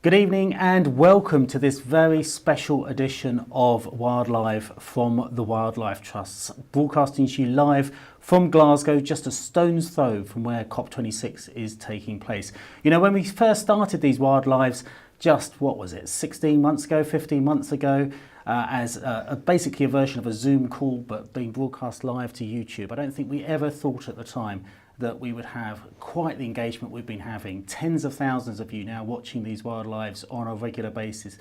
Good evening and welcome to this very special edition of Wildlife from the Wildlife Trusts, broadcasting to you live from Glasgow, just a stone's throw from where COP26 is taking place. You know, when we first started these Wildlives, just, 16 months ago, 15 months ago, as basically a version of a Zoom call, but being broadcast live to YouTube, I don't think we ever thought at the time that we would have quite the engagement we've been having. Tens of thousands of you now watching these Wildlives on a regular basis.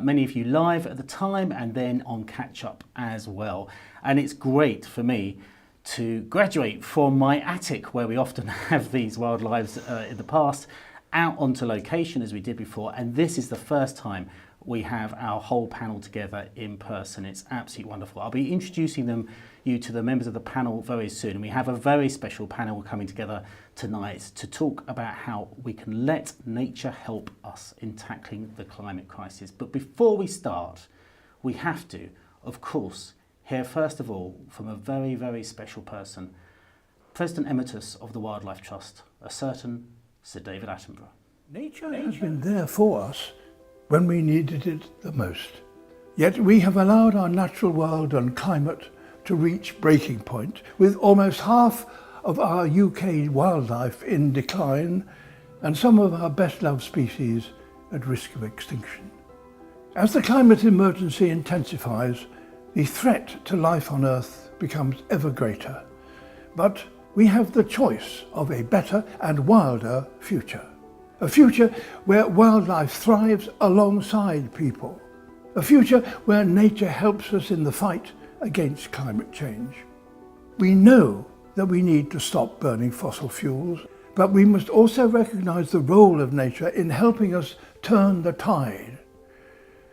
Many of you live at the time and then on catch up as well. And it's great for me to graduate from my attic, where we often have these Wildlives in the past, out onto location as we did before. And this is the first time we have our whole panel together in person. It's absolutely wonderful. I'll be introducing you to the members of the panel very soon. And we have a very special panel coming together tonight to talk about how we can let nature help us in tackling the climate crisis. But before we start, we have to, of course, hear first of all from a very, very special person, President Emeritus of the Wildlife Trust, a certain Sir David Attenborough. Nature has been there for us when we needed it the most. Yet we have allowed our natural world and climate to reach breaking point, with almost half of our UK wildlife in decline and some of our best loved species at risk of extinction. As the climate emergency intensifies, the threat to life on Earth becomes ever greater. But we have the choice of a better and wilder future. A future where wildlife thrives alongside people. A future where nature helps us in the fight against climate change. We know that we need to stop burning fossil fuels, but we must also recognise the role of nature in helping us turn the tide.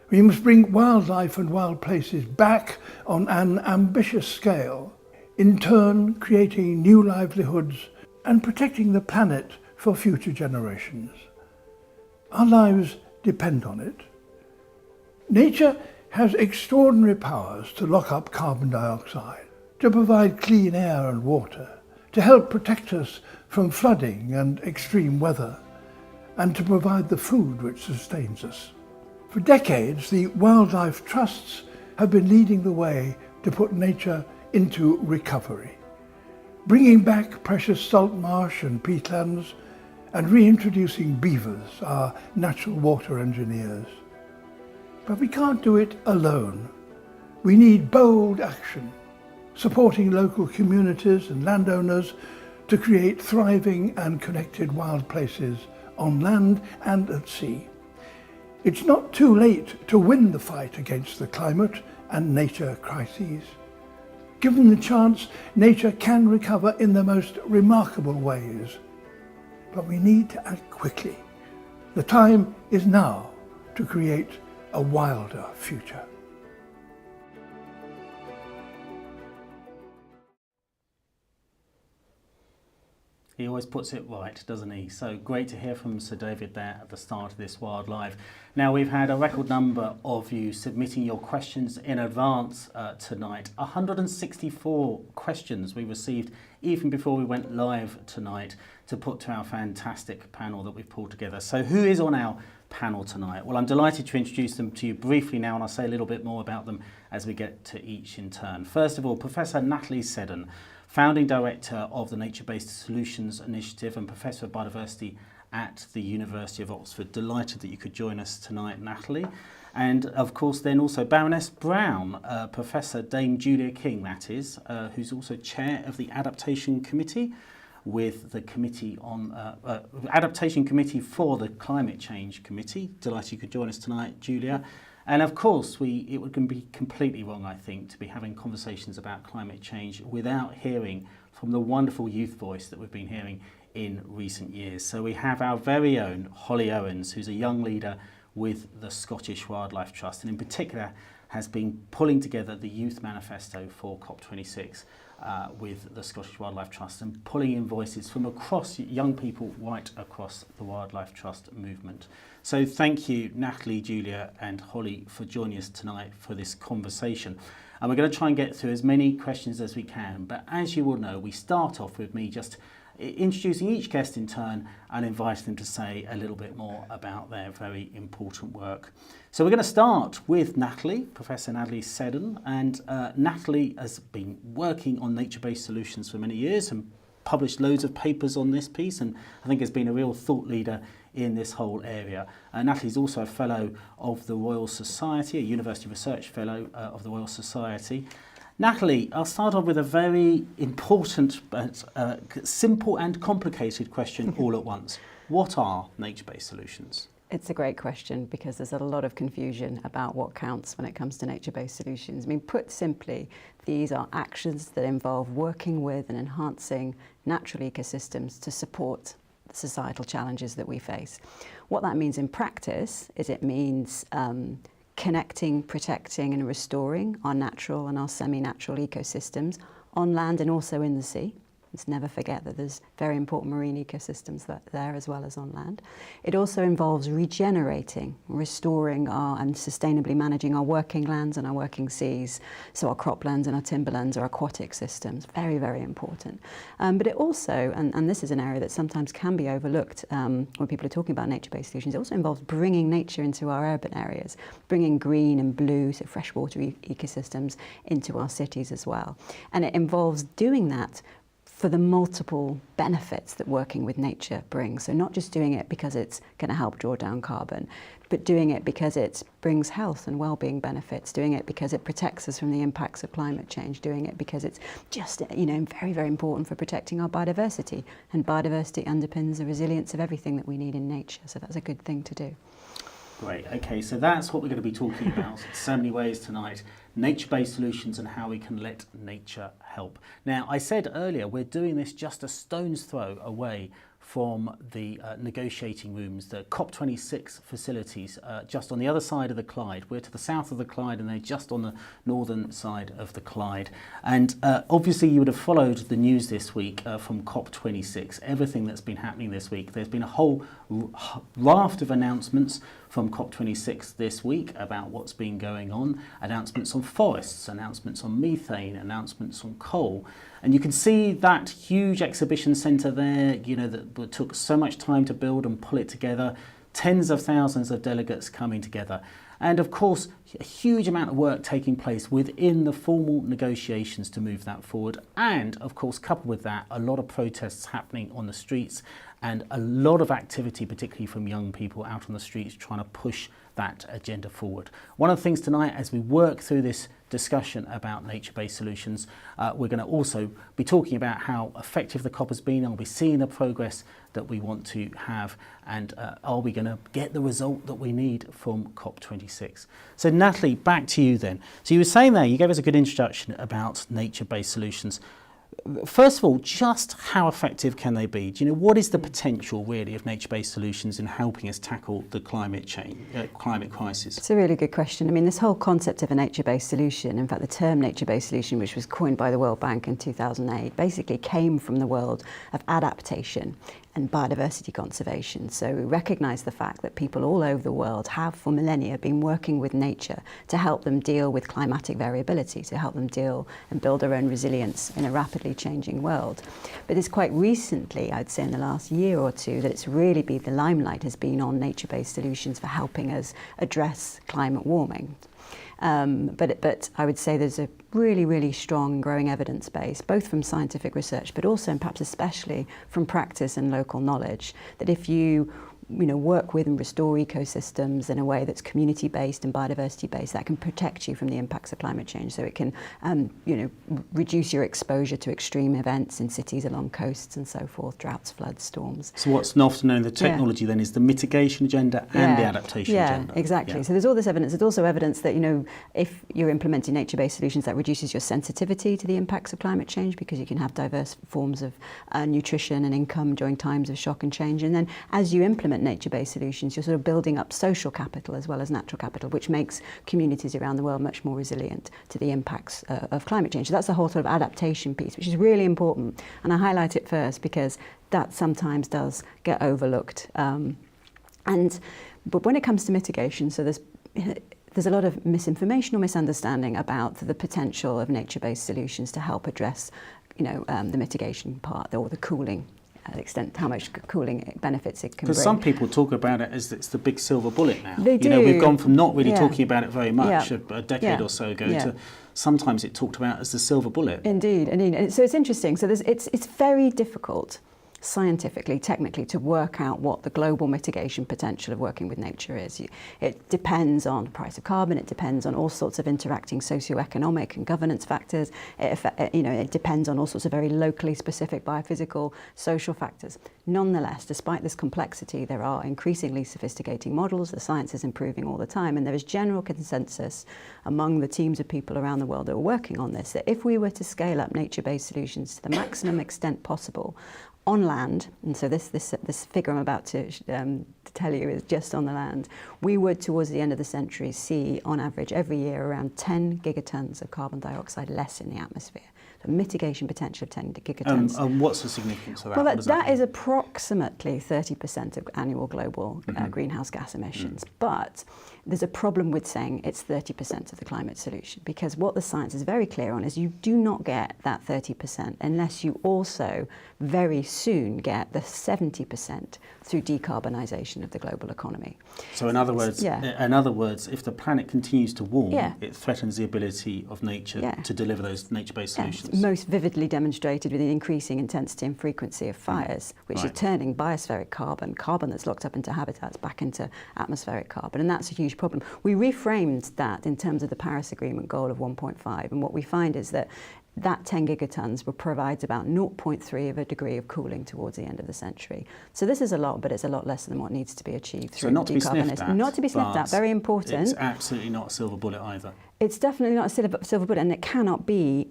We must bring wildlife and wild places back on an ambitious scale, in turn creating new livelihoods and protecting the planet for future generations. Our lives depend on it. Nature has extraordinary powers to lock up carbon dioxide, to provide clean air and water, to help protect us from flooding and extreme weather, and to provide the food which sustains us. For decades, the wildlife trusts have been leading the way to put nature into recovery, bringing back precious salt marsh and peatlands, and reintroducing beavers, our natural water engineers. But we can't do it alone. We need bold action, supporting local communities and landowners to create thriving and connected wild places on land and at sea. It's not too late to win the fight against the climate and nature crises. Given the chance, nature can recover in the most remarkable ways. But we need to act quickly. The time is now to create a wilder future. He always puts it right, doesn't he? So great to hear from Sir David there at the start of this Wildlife. Now, we've had a record number of you submitting your questions in advance tonight. 164 questions we received even before we went live tonight to put to our fantastic panel that we've pulled together. So who is on our panel tonight? Well, I'm delighted to introduce them to you briefly now, and I'll say a little bit more about them as we get to each in turn. First of all, Professor Natalie Seddon, Founding Director of the Nature-Based Solutions Initiative and Professor of Biodiversity at the University of Oxford. Delighted that you could join us tonight, Natalie. And of course then also Baroness Brown, Professor Dame Julia King, that is, who's also Chair of the Adaptation Committee with the Committee on Adaptation Committee for the Climate Change Committee. Delighted you could join us tonight, Julia. And of course, it would be completely wrong, I think, to be having conversations about climate change without hearing from the wonderful youth voice that we've been hearing in recent years. So we have our very own Holly Owens, who's a young leader with the Scottish Wildlife Trust, and in particular has been pulling together the Youth Manifesto for COP26 with the Scottish Wildlife Trust and pulling in voices from across young people right across the Wildlife Trust movement. So thank you, Natalie, Julia and Holly, for joining us tonight for this conversation. And we're going to try and get through as many questions as we can. But as you will know, we start off with me just introducing each guest in turn and inviting them to say a little bit more about their very important work. So we're going to start with Natalie, Professor Natalie Seddon, and Natalie has been working on nature-based solutions for many years and published loads of papers on this piece, and I think has been a real thought leader in this whole area. Natalie's also a Fellow of the Royal Society, a University Research Fellow of the Royal Society. Natalie, I'll start off with a very important but simple and complicated question all at once. What are nature-based solutions? It's a great question because there's a lot of confusion about what counts when it comes to nature-based solutions. I mean, put simply, these are actions that involve working with and enhancing natural ecosystems to support the societal challenges that we face. What that means in practice is it means connecting, protecting and restoring our natural and our semi-natural ecosystems on land and also in the sea. Let's never forget that there's very important marine ecosystems there as well as on land. It also involves regenerating, restoring and sustainably managing our working lands and our working seas, so our croplands and our timberlands, our aquatic systems, very, very important. But it also, and this is an area that sometimes can be overlooked when people are talking about nature-based solutions, it also involves bringing nature into our urban areas, bringing green and blue, so freshwater ecosystems, into our cities as well. And it involves doing that for the multiple benefits that working with nature brings. So not just doing it because it's going to help draw down carbon, but doing it because it brings health and well-being benefits, doing it because it protects us from the impacts of climate change, doing it because it's just, very, very important for protecting our biodiversity. And biodiversity underpins the resilience of everything that we need in nature. So that's a good thing to do. Great, okay, so that's what we're going to be talking about in so many ways tonight. Nature-based solutions and how we can let nature help. Now, I said earlier, we're doing this just a stone's throw away from the negotiating rooms, the COP26 facilities, just on the other side of the Clyde. We're to the south of the Clyde and they're just on the northern side of the Clyde. And obviously you would have followed the news this week from COP26, everything that's been happening this week. There's been a whole raft of announcements from COP26 this week about what's been going on, announcements on forests, announcements on methane, announcements on coal. And you can see that huge exhibition centre there, that took so much time to build and pull it together, tens of thousands of delegates coming together. And of course, a huge amount of work taking place within the formal negotiations to move that forward. And of course, coupled with that, a lot of protests happening on the streets and a lot of activity, particularly from young people out on the streets trying to push that agenda forward. One of the things tonight, as we work through this discussion about nature-based solutions, we're going to also be talking about how effective the COP has been. I'll be seeing the progress that we want to have, and are we going to get the result that we need from COP26? So Natalie, back to you then. So you were saying there, you gave us a good introduction about nature-based solutions. First of all, just how effective can they be? Do you know what is the potential really of nature-based solutions in helping us tackle the climate crisis? It's a really good question. I mean, this whole concept of a nature-based solution, in fact, the term nature-based solution, which was coined by the World Bank in 2008, basically came from the world of adaptation and biodiversity conservation. So we recognise the fact that people all over the world have for millennia been working with nature to help them deal with climatic variability, to help them deal and build their own resilience in a rapidly changing world. But it's quite recently, I'd say in the last year or two, that it's really been, the limelight has been on nature-based solutions for helping us address climate warming. But I would say there's a really, really strong growing evidence base, both from scientific research, but also and perhaps especially from practice and local knowledge, that if you work with and restore ecosystems in a way that's community-based and biodiversity-based, that can protect you from the impacts of climate change. So it can, reduce your exposure to extreme events in cities along coasts and so forth, droughts, floods, storms. So what's often known the technology then is the mitigation agenda and the adaptation agenda. Exactly. Yeah. So there's all this evidence. There's also evidence that, if you're implementing nature-based solutions, that reduces your sensitivity to the impacts of climate change because you can have diverse forms of nutrition and income during times of shock and change. And then as you implement nature-based solutions, you're sort of building up social capital as well as natural capital, which makes communities around the world much more resilient to the impacts of climate change. So that's the whole sort of adaptation piece, which is really important. And I highlight it first because that sometimes does get overlooked. But when it comes to mitigation, so there's a lot of misinformation or misunderstanding about the potential of nature-based solutions to help address, the mitigation part or the cooling the extent how much cooling benefits it can bring. Because some people talk about it as it's the big silver bullet now. They do. You know, we've gone from not really Yeah. talking about it very much Yeah. a decade Yeah. or so ago Yeah. to sometimes it talked about as the silver bullet. Indeed. And so it's interesting. So it's very difficult scientifically, technically, to work out what the global mitigation potential of working with nature is. It depends on the price of carbon, it depends on all sorts of interacting socioeconomic and governance factors, it depends on all sorts of very locally specific biophysical, social factors. Nonetheless, despite this complexity, there are increasingly sophisticating models, the science is improving all the time, and there is general consensus among the teams of people around the world that are working on this, that if we were to scale up nature-based solutions to the maximum extent possible, on land, and so this figure I'm about to tell you is just on the land, we would towards the end of the century see on average every year around 10 gigatons of carbon dioxide less in the atmosphere. So mitigation potential of 10 gigatons. And what's the significance of that? Well, What does that mean? is approximately 30% of annual global greenhouse gas emissions. But there's a problem with saying it's 30% of the climate solution, because what the science is very clear on is you do not get that 30% unless you also very soon get the 70% through decarbonisation of the global economy. So in other words, if the planet continues to warm, Yeah. it threatens the ability of nature Yeah. to deliver those nature-based Yeah, solutions. it's most vividly demonstrated with the increasing intensity and frequency of fires, which Right. is turning biospheric carbon that's locked up into habitats back into atmospheric carbon, and that's a huge problem. We reframed that in terms of the Paris Agreement goal of 1.5, and what we find is that 10 gigatons provides about 0.3 of a degree of cooling towards the end of the century. So this is a lot, but it's a lot less than what needs to be achieved So through not to be sniffed decarbonisation. at. Not to be sniffed at, but very important. It's absolutely not a silver bullet either. It's definitely not a silver bullet, and it cannot be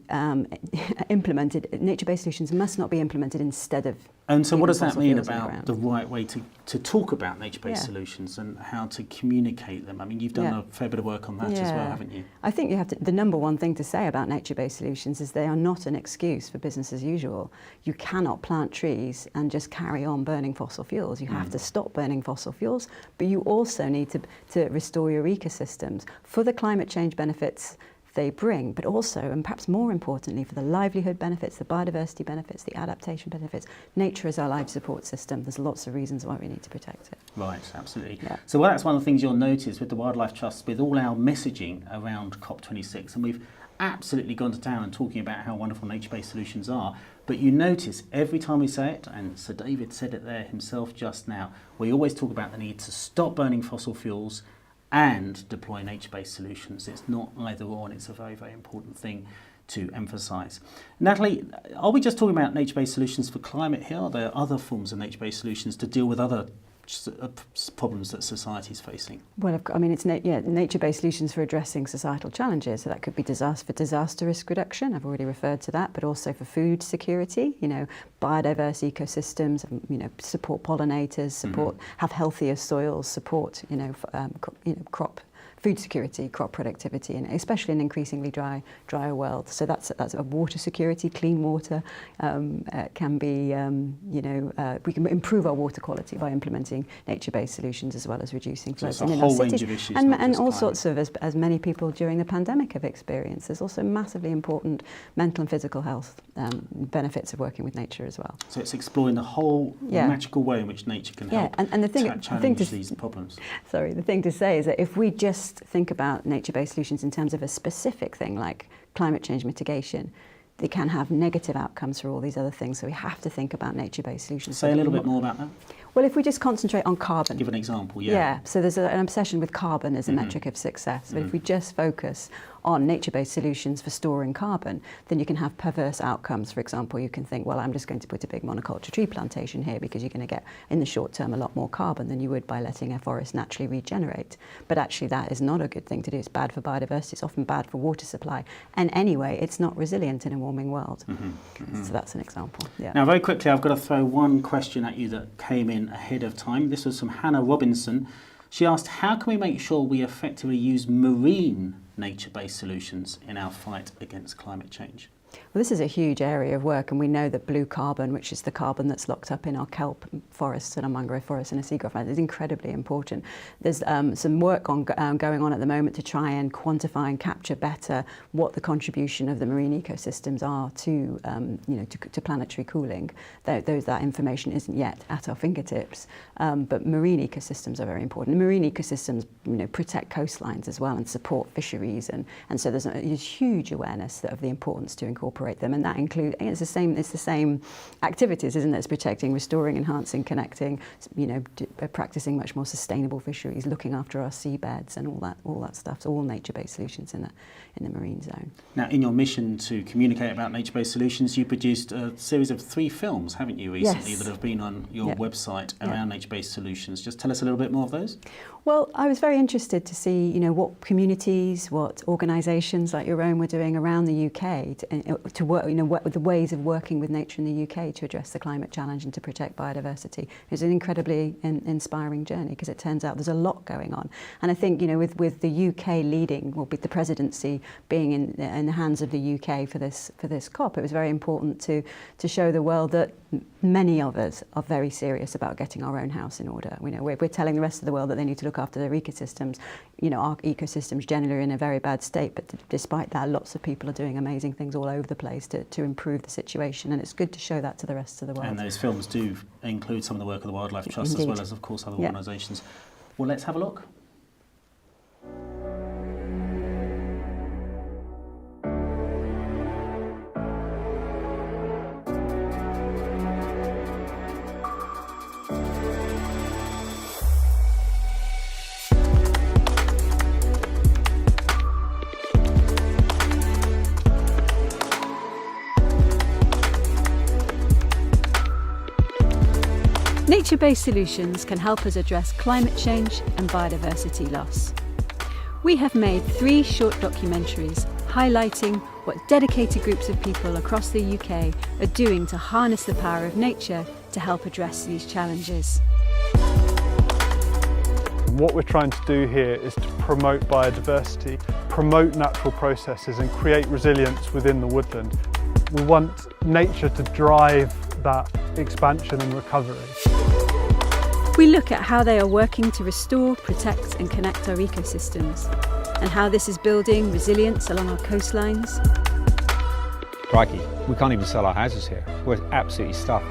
implemented. Nature-based solutions must not be implemented instead of. And so what does that fossil mean fuels in the about ground. the right way to talk about nature-based Yeah. solutions and how to communicate them? I mean, you've done Yeah. a fair bit of work on that as well, haven't you? I think you have to. The number one thing to say about nature-based solutions is they are not an excuse for business as usual. You cannot plant trees and just carry on burning fossil fuels. You have to stop burning fossil fuels, but you also need to restore your ecosystems for the climate change benefits they bring, but also, and perhaps more importantly, for the livelihood benefits, the biodiversity benefits, the adaptation benefits. Nature is our life support system. There's lots of reasons why we need to protect it. Right, absolutely. Yeah. So that's one of the things you'll notice with the Wildlife Trust, with all our messaging around COP26, and we've absolutely gone to town and talking about how wonderful nature-based solutions are, but you notice every time we say it, and Sir David said it there himself just now, we always talk about the need to stop burning fossil fuels and deploy nature-based solutions. It's not either or, and it's a very, very important thing to emphasise. Natalie, are we just talking about nature-based solutions for climate here? Are there other forms of nature-based solutions to deal with other problems that society is facing? Well, I mean, it's nature-based solutions for addressing societal challenges. So that could be disaster risk reduction. I've already referred to that, but also for food security. Biodiverse ecosystems. Support pollinators. Have healthier soils. Support crop. Food security, crop productivity, and especially in an increasingly drier world. So that's a water security, clean water can be, we can improve our water quality by implementing nature-based solutions as well as reducing floods So it's a in our whole range cities. of issues, And not just all climate. sorts of, as many people during the pandemic have experienced. There's also massively important mental and physical health benefits of working with nature as well. So it's exploring the whole magical way in which nature can help and the thing challenge these problems. Sorry, the thing to say is that if we just think about nature-based solutions in terms of a specific thing like climate change mitigation, they can have negative outcomes for all these other things. So we have to think about nature-based solutions. Say a little bit more about that. Well, if we just concentrate on carbon. Give an example, So there's an obsession with carbon as a metric of success. But if we just focus on nature-based solutions for storing carbon, then you can have perverse outcomes. For example, you can think, well, I'm just going to put a big monoculture tree plantation here because you're going to get, in the short term, a lot more carbon than you would by letting a forest naturally regenerate. But actually, that is not a good thing to do. It's bad for biodiversity. It's often bad for water supply. And anyway, it's not resilient in a warming world. So that's an example. Yeah. Now, very quickly, I've got to throw one question at you that came in ahead of time. This was from Hannah Robinson. She asked, how can we make sure we effectively use marine nature-based solutions in our fight against climate change? Well, this is a huge area of work, and we know that blue carbon, which is the carbon that's locked up in our kelp forests and our mangrove forests and our seagrass forests, is incredibly important. There's some work going on at the moment to try and quantify and capture better what the contribution of the marine ecosystems are to, to planetary cooling. That information isn't yet at our fingertips, but marine ecosystems are very important. Marine ecosystems, protect coastlines as well and support fisheries, and so there's a huge awareness of the importance to incorporate them, and that includes, it's the same activities, isn't it? It's protecting, restoring, enhancing, connecting, practicing much more sustainable fisheries, looking after our seabeds and all that stuff. So all nature-based solutions in the marine zone. Now, in your mission to communicate about nature-based solutions, you produced a series of 3 films, haven't you, recently, Yes. that have been on your website around Yeah. nature-based solutions. Just tell us a little bit more of those. Well, I was very interested to see, what communities, what organisations like your own were doing around the UK to work, what the ways of working with nature in the UK to address the climate challenge and to protect biodiversity. It was an incredibly inspiring journey, because it turns out there's a lot going on. And I think, with the UK leading, with the presidency being in the hands of the UK for this COP, it was very important to show the world that many of us are very serious about getting our own house in order. We're telling the rest of the world that they need to look after their ecosystems. Our ecosystems generally are in a very bad state, but despite that, lots of people are doing amazing things all over the place to improve the situation, and it's good to show that to the rest of the world. And those films do include some of the work of the Wildlife Trust, Indeed. as well as, of course, other organisations. Well, let's have a look. Nature-based solutions can help us address climate change and biodiversity loss. We have made 3 short documentaries highlighting what dedicated groups of people across the UK are doing to harness the power of nature to help address these challenges. What we're trying to do here is to promote biodiversity, promote natural processes and create resilience within the woodland. We want nature to drive that expansion and recovery. We look at how they are working to restore, protect and connect our ecosystems, and how this is building resilience along our coastlines. Crikey, we can't even sell our houses here. We're absolutely stuck.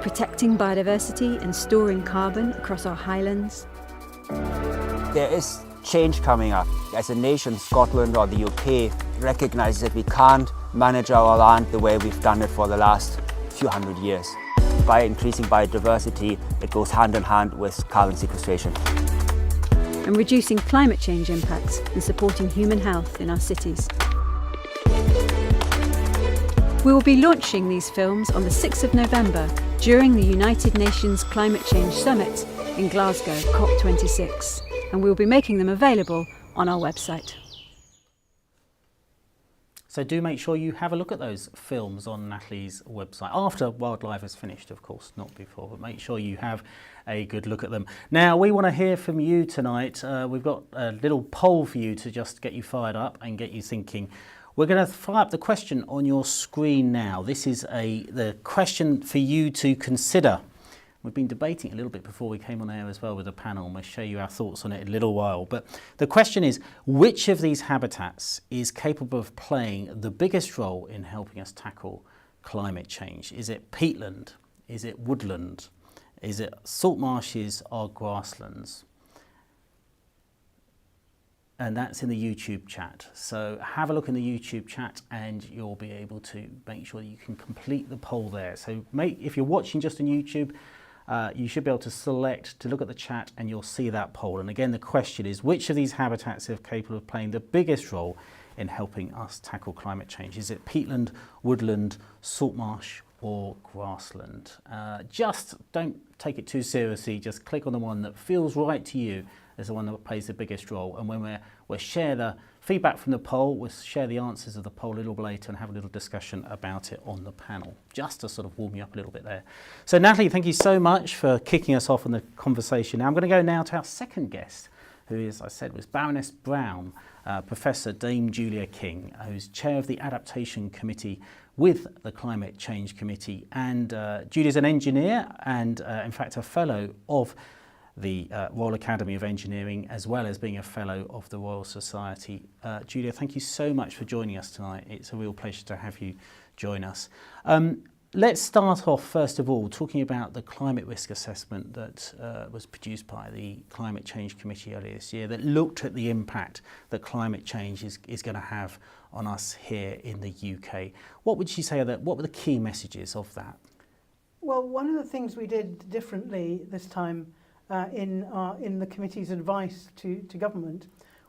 Protecting biodiversity and storing carbon across our highlands. There is change coming up. As a nation, Scotland or the UK recognizes that we can't manage our land the way we've done it for the last few hundred years. By increasing biodiversity, it goes hand in hand with carbon sequestration. And reducing climate change impacts and supporting human health in our cities. We will be launching these films on the 6th of November during the United Nations Climate Change Summit in Glasgow, COP26, and we will be making them available on our website. So do make sure you have a look at those films on Natalie's website, after Wildlife has finished, of course, not before, but make sure you have a good look at them. Now, we want to hear from you tonight. We've got a little poll for you to just get you fired up and get you thinking. We're going to fire up the question on your screen now. This is the question for you to consider. We've been debating a little bit before we came on air as well with the panel, and we'll show you our thoughts on it in a little while. But the question is, which of these habitats is capable of playing the biggest role in helping us tackle climate change? Is it peatland? Is it woodland? Is it salt marshes or grasslands? And that's in the YouTube chat. So have a look in the YouTube chat and you'll be able to make sure that you can complete the poll there. So if you're watching just on YouTube, you should be able to select to look at the chat and you'll see that poll. And again, the question is, which of these habitats are capable of playing the biggest role in helping us tackle climate change? Is it peatland, woodland, salt marsh or grassland? Just don't take it too seriously. Just click on the one that feels right to you as the one that plays the biggest role. And when we'll share the feedback from the poll, we'll share the answers of the poll a little bit later and have a little discussion about it on the panel, just to sort of warm you up a little bit there. So Natalie, thank you so much for kicking us off on the conversation. Now I'm going to go now to our second guest who is, I said, was Baroness Brown, Professor Dame Julia King, who's chair of the Adaptation Committee with the Climate Change Committee. And Julia's an engineer and, in fact, a fellow of the Royal Academy of Engineering, as well as being a fellow of the Royal Society. Julia, thank you so much for joining us tonight. It's a real pleasure to have you join us. Let's start off, first of all, talking about the climate risk assessment that was produced by the Climate Change Committee earlier this year that looked at the impact that climate change is going to have on us here in the UK. What would you say what were the key messages of that? Well, one of the things we did differently this time in the committee's advice to government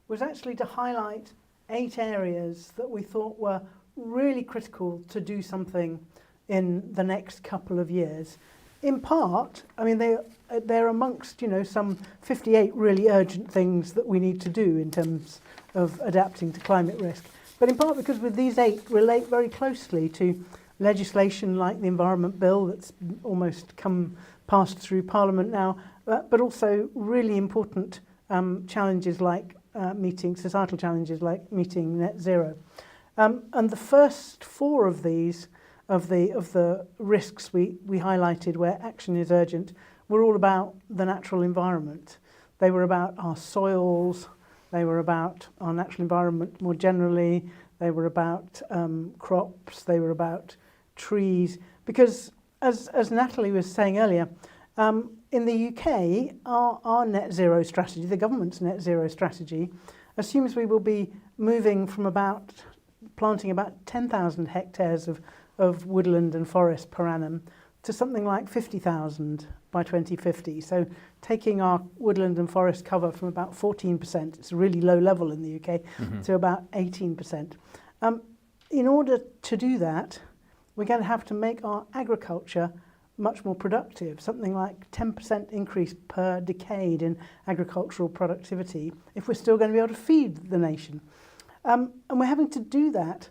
was actually to highlight 8 areas that we thought were really critical to do something in the next couple of years. In part, I mean, they're amongst, some 58 really urgent things that we need to do in terms of adapting to climate risk. But in part because with these 8 relate very closely to legislation like the Environment Bill that's almost passed through Parliament now, but also really important challenges like societal challenges like meeting net zero. And the first 4 of these, of the risks we highlighted where action is urgent, were all about the natural environment. They were about our soils, they were about our natural environment more generally, they were about crops, they were about trees. Because as Natalie was saying earlier, in the UK, our net zero strategy, the government's net zero strategy, assumes we will be moving from planting about 10,000 hectares of woodland and forest per annum to something like 50,000 by 2050. So taking our woodland and forest cover from about 14%, it's a really low level in the UK, to about 18%. In order to do that, we're going to have to make our agriculture much more productive, something like 10% increase per decade in agricultural productivity if we're still going to be able to feed the nation. And we're having to do that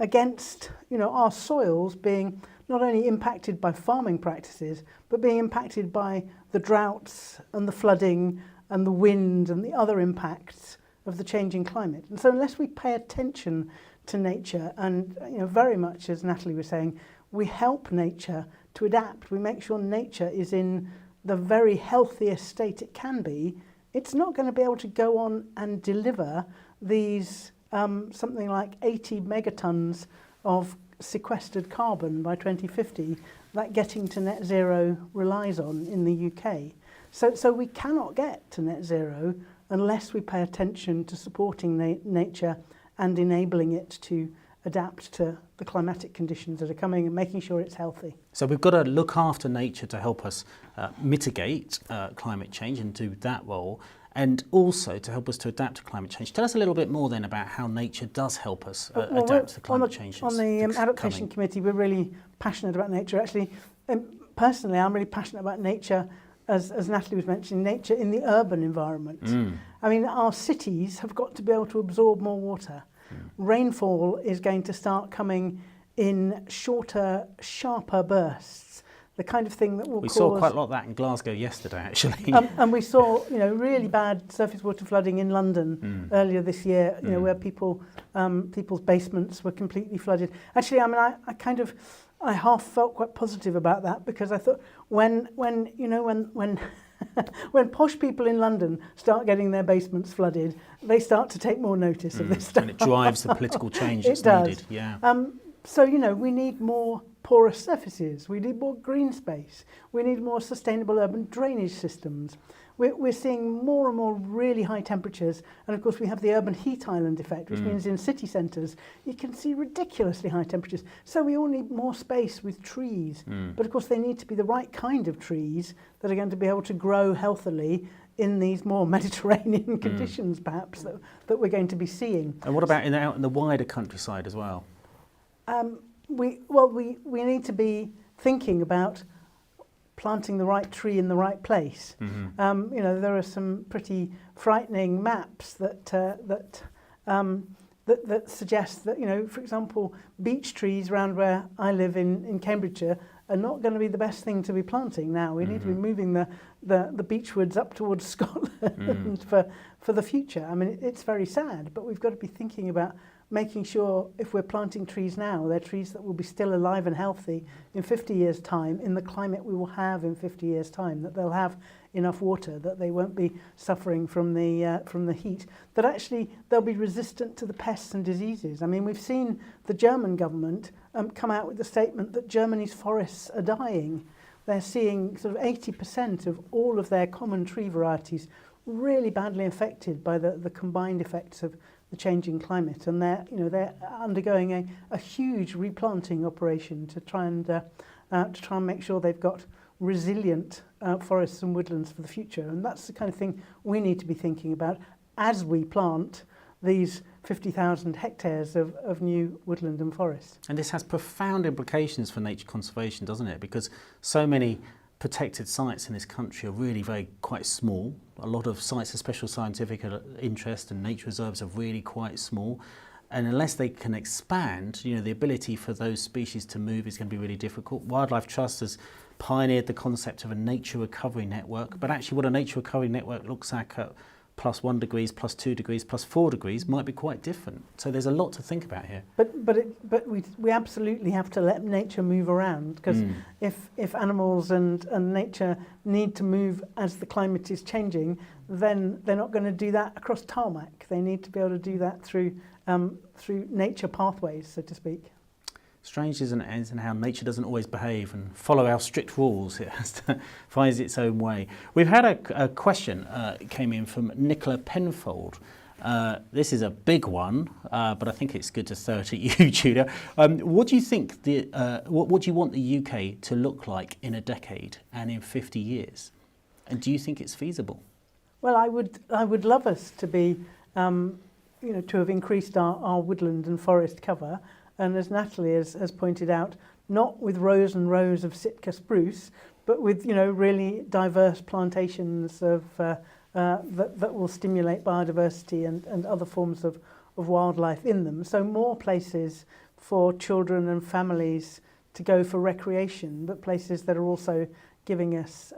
against our soils being not only impacted by farming practices, but being impacted by the droughts and the flooding and the wind and the other impacts of the changing climate. And so unless we pay attention to nature and very much, as Natalie was saying, we help nature to adapt, we make sure nature is in the very healthiest state it can be, it's not going to be able to go on and deliver these something like 80 megatons of sequestered carbon by 2050 that getting to net zero relies on in the UK. So we cannot get to net zero unless we pay attention to supporting nature and enabling it to adapt to the climatic conditions that are coming and making sure it's healthy. So we've got to look after nature to help us mitigate climate change and do that role, and also to help us to adapt to climate change. Tell us a little bit more then about how nature does help us adapt to climate change. On the Adaptation Committee, we're really passionate about nature. Actually, personally, I'm really passionate about nature, as Natalie was mentioning, nature in the urban environment. I mean, our cities have got to be able to absorb more water. Rainfall is going to start coming in shorter, sharper bursts. The kind of thing that will cause... We saw quite a lot of that in Glasgow yesterday, actually. And we saw, really bad surface water flooding in London earlier this year, where people's basements were completely flooded. Actually, I mean, I half felt quite positive about that because I thought when posh people in London start getting their basements flooded, they start to take more notice of this stuff. And it drives the political change that's needed. Yeah. So, we need more porous surfaces, we need more green space, we need more sustainable urban drainage systems. We're seeing more and more really high temperatures, and of course we have the urban heat island effect, which means in city centres you can see ridiculously high temperatures. So we all need more space with trees, but of course they need to be the right kind of trees that are going to be able to grow healthily in these more Mediterranean conditions, perhaps, that we're going to be seeing. And what about out in the wider countryside as well? We need to be thinking about planting the right tree in the right place. There are some pretty frightening maps that that suggests that, you know, for example, beech trees around where I live in Cambridgeshire are not going to be the best thing to be planting now. We need to be moving the beechwoods up towards Scotland for the future. I mean, it's very sad, but we've got to be thinking about making sure if we're planting trees now, they're trees that will be still alive and healthy in 50 years' time, in the climate we will have in 50 years' time, that they'll have enough water, that they won't be suffering from the heat, that actually they'll be resistant to the pests and diseases. I mean, we've seen the German government come out with the statement that Germany's forests are dying. They're seeing sort of 80% of all of their common tree varieties really badly affected by the combined effects of the changing climate, and they're undergoing a huge replanting operation to try and make sure they've got resilient forests and woodlands for the future. And that's the kind of thing we need to be thinking about as we plant these 50,000 hectares of new woodland and forest. And this has profound implications for nature conservation, doesn't it? Because so many protected sites in this country are really quite small. A lot of sites of special scientific interest and nature reserves are really quite small. And unless they can expand, you know, the ability for those species to move is going to be really difficult. Wildlife Trust has pioneered the concept of a nature recovery network, but actually what a nature recovery network looks like at +1 degrees, +2 degrees, +4 degrees might be quite different. So there's a lot to think about here. But we absolutely have to let nature move around, because if animals and nature need to move as the climate is changing, then they're not going to do that across tarmac. They need to be able to do that through nature pathways, so to speak. Strange, isn't it, and how nature doesn't always behave and follow our strict rules. It has to find its own way. We've had a question came in from Nicola Penfold. This is a big one, but I think it's good to throw it at you, Julia. What do you think what do you want the UK to look like in a decade and in 50 years? And do you think it's feasible? Well, I would love us to be, to have increased our woodland and forest cover. And as Natalie has pointed out, not with rows and rows of Sitka spruce, but with, you know, really diverse plantations of that will stimulate biodiversity and other forms of wildlife in them. So more places for children and families to go for recreation, but places that are also giving us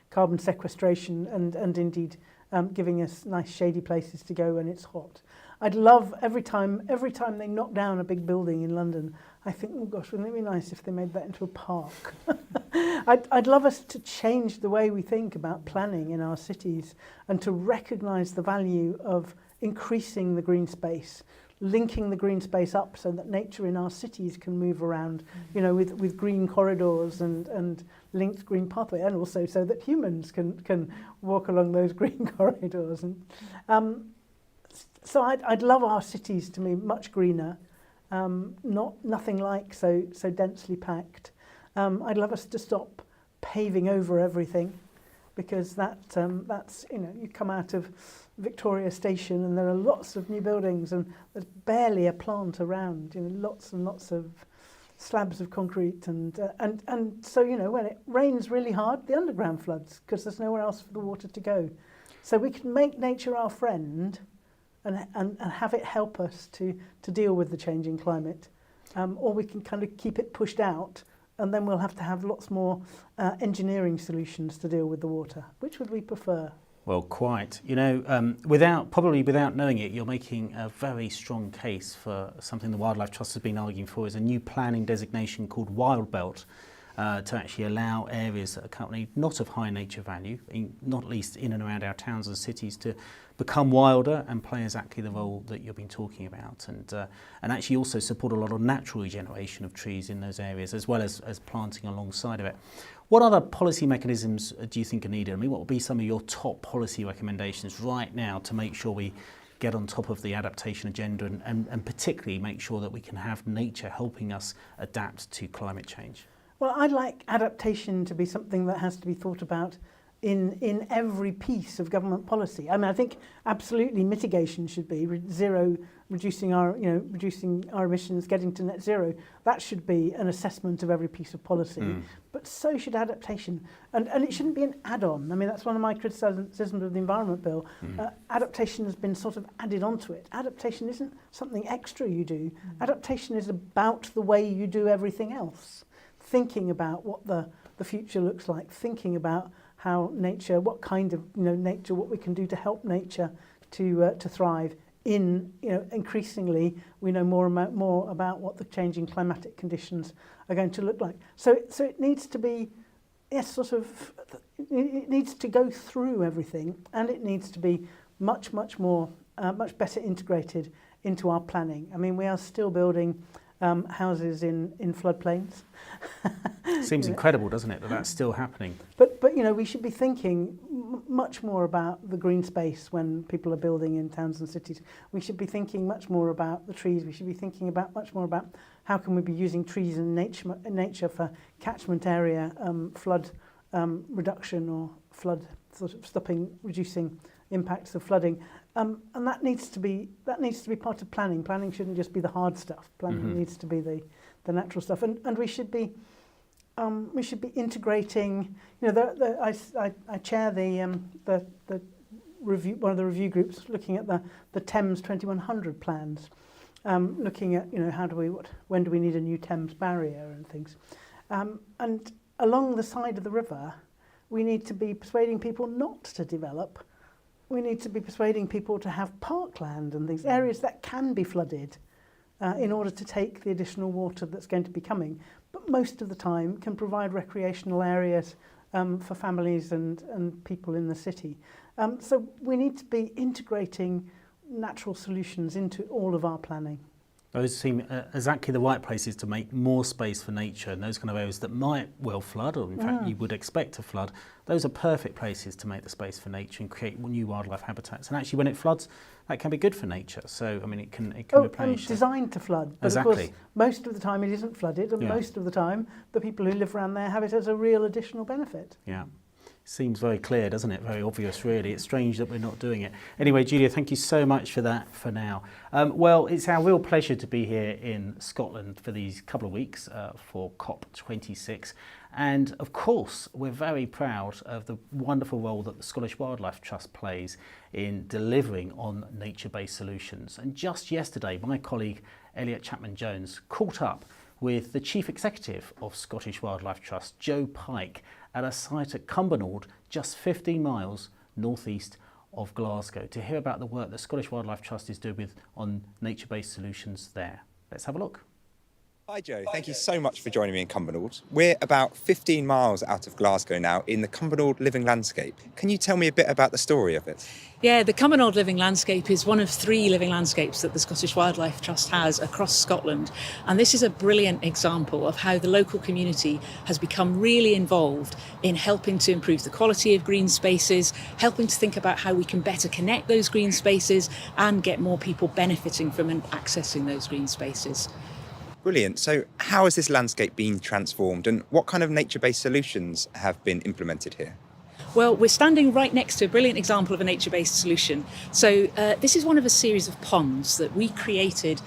carbon sequestration and indeed giving us nice shady places to go when it's hot. I'd love every time they knock down a big building in London, I think, oh gosh, wouldn't it be nice if they made that into a park? I'd love us to change the way we think about planning in our cities and to recognise the value of increasing the green space, linking the green space up so that nature in our cities can move around, you know, with green corridors and linked green pathway, and also so that humans can walk along those green corridors. And so I'd love our cities to be much greener, nothing like so densely packed. I'd love us to stop paving over everything, because that's, you know, you come out of Victoria Station and there are lots of new buildings and there's barely a plant around, you know, lots and lots of slabs of concrete and so, you know, when it rains really hard, the underground floods because there's nowhere else for the water to go. So we can make nature our friend and have it help us to deal with the changing climate, or we can kind of keep it pushed out, and then we'll have to have lots more engineering solutions to deal with the water. Which would we prefer? Well, quite. You know, without knowing it, you're making a very strong case for something the Wildlife Trust has been arguing for, is a new planning designation called Wild Belt, to actually allow areas that are currently not of high nature value, not least in and around our towns and cities, to become wilder and play exactly the role that you've been talking about, and actually also support a lot of natural regeneration of trees in those areas, as well as planting alongside of it. What other policy mechanisms do you think are needed? I mean, what would be some of your top policy recommendations right now to make sure we get on top of the adaptation agenda and particularly make sure that we can have nature helping us adapt to climate change? Well, I'd like adaptation to be something that has to be thought about in every piece of government policy. I mean, I think absolutely mitigation should be zero reducing our emissions, getting to net zero. That should be an assessment of every piece of policy. But so should adaptation, and it shouldn't be an add-on. I mean, that's one of my criticisms of the Environment Bill. Adaptation has been sort of added onto it. Adaptation isn't something extra you do. Adaptation is about the way you do everything else. Thinking about what the future looks like, thinking about how nature, what kind of nature, what we can do to help nature to thrive. Increasingly, we know more about what the changing climatic conditions are going to look like. So it needs to be, it needs to go through everything, and it needs to be much more, much better integrated into our planning. I mean, we are still building houses in floodplains. Seems incredible, doesn't it, that that's still happening? But we should be thinking much more about the green space when people are building in towns and cities. We should be thinking much more about the trees. We should be thinking much more about how can we be using trees and nature for catchment area flood reduction, or flood sort of reducing impacts of flooding. And that needs to be part of planning. Planning shouldn't just be the hard stuff. Planning needs to be the natural stuff. And we should be integrating. I chair the review, one of the review groups looking at the Thames 2100 plans, looking at when do we need a new Thames barrier and things, and along the side of the river, we need to be persuading people not to develop. We need to be persuading people to have parkland and things, areas that can be flooded in order to take the additional water that's going to be coming, but most of the time can provide recreational areas for families and people in the city. So we need to be integrating natural solutions into all of our planning. Those seem exactly the right places to make more space for nature, and those kind of areas that might well flood, or in fact you would expect to flood. Those are perfect places to make the space for nature and create new wildlife habitats. And actually, when it floods, that can be good for nature. So I mean, it can replenish. Designed to flood, but exactly. Of course, most of the time it isn't flooded, and most of the time the people who live around there have it as a real additional benefit. Yeah. Seems very clear, doesn't it? Very obvious, really. It's strange that we're not doing it. Anyway, Julia, thank you so much for that for now. Well, it's our real pleasure to be here in Scotland for these couple of weeks for COP26. And of course, we're very proud of the wonderful role that the Scottish Wildlife Trust plays in delivering on nature-based solutions. And just yesterday, my colleague Elliot Chapman-Jones caught up with the Chief Executive of Scottish Wildlife Trust, Joe Pike, at a site at Cumbernauld, just 15 miles northeast of Glasgow, to hear about the work that Scottish Wildlife Trust is doing on nature-based solutions there. Let's have a look. Hi Joe, thank you so much for joining me in Cumbernauld. We're about 15 miles out of Glasgow now in the Cumbernauld Living Landscape. Can you tell me a bit about the story of it? Yeah, the Cumbernauld Living Landscape is one of 3 living landscapes that the Scottish Wildlife Trust has across Scotland. And this is a brilliant example of how the local community has become really involved in helping to improve the quality of green spaces, helping to think about how we can better connect those green spaces and get more people benefiting from and accessing those green spaces. Brilliant. So how has this landscape been transformed, and what kind of nature-based solutions have been implemented here? Well, we're standing right next to a brilliant example of a nature-based solution. So this is one of a series of ponds that we created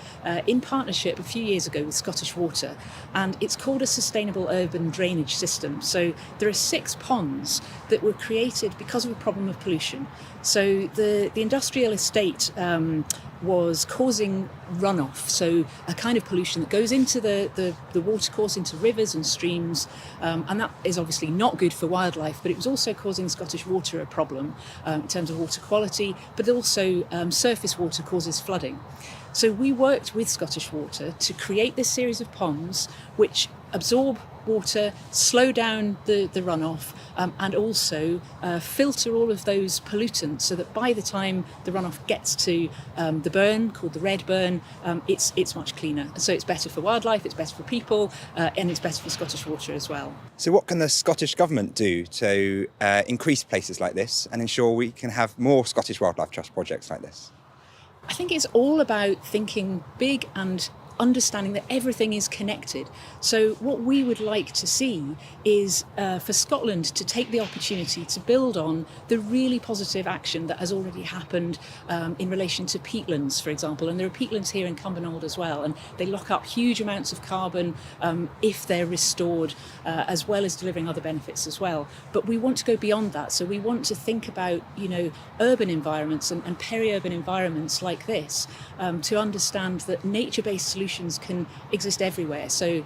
in partnership a few years ago with Scottish Water, and it's called a sustainable urban drainage system. So there are 6 ponds that were created because of a problem of pollution. So the industrial estate was causing runoff, so a kind of pollution that goes into the watercourse, into rivers and streams, and that is obviously not good for wildlife, but it was also causing Scottish Water a problem in terms of water quality, but also surface water causes flooding. So we worked with Scottish Water to create this series of ponds which absorb water, slow down the runoff, and also filter all of those pollutants so that by the time the runoff gets to the burn, called the red burn, it's much cleaner. So it's better for wildlife, it's better for people, and it's better for Scottish Water as well. So what can the Scottish Government do to increase places like this and ensure we can have more Scottish Wildlife Trust projects like this? I think it's all about thinking big and understanding that everything is connected. So what we would like to see is for Scotland to take the opportunity to build on the really positive action that has already happened in relation to peatlands, for example. And there are peatlands here in Cumbernauld as well, and they lock up huge amounts of carbon if they're restored, as well as delivering other benefits as well. But we want to go beyond that. So we want to think about, urban environments and peri-urban environments like this to understand that nature-based solutions can exist everywhere. So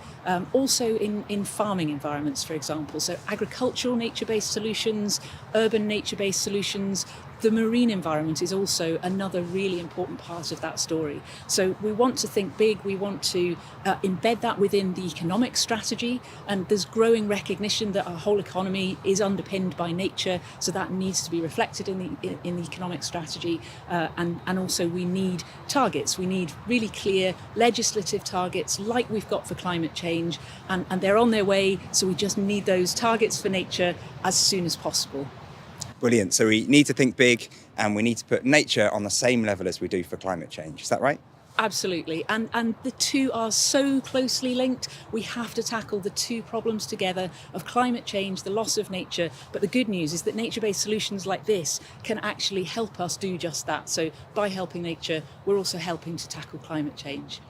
also in farming environments, for example. So agricultural nature-based solutions, urban nature-based solutions. The marine environment is also another really important part of that story. So we want to think big, we want to embed that within the economic strategy, and there's growing recognition that our whole economy is underpinned by nature, so that needs to be reflected in the economic strategy, and also we need targets. We need really clear legislative targets like we've got for climate change, and they're on their way, so we just need those targets for nature as soon as possible. Brilliant. So we need to think big, and we need to put nature on the same level as we do for climate change. Is that right? Absolutely. And the two are so closely linked. We have to tackle the two problems together of climate change, the loss of nature. But the good news is that nature-based solutions like this can actually help us do just that. So by helping nature, we're also helping to tackle climate change.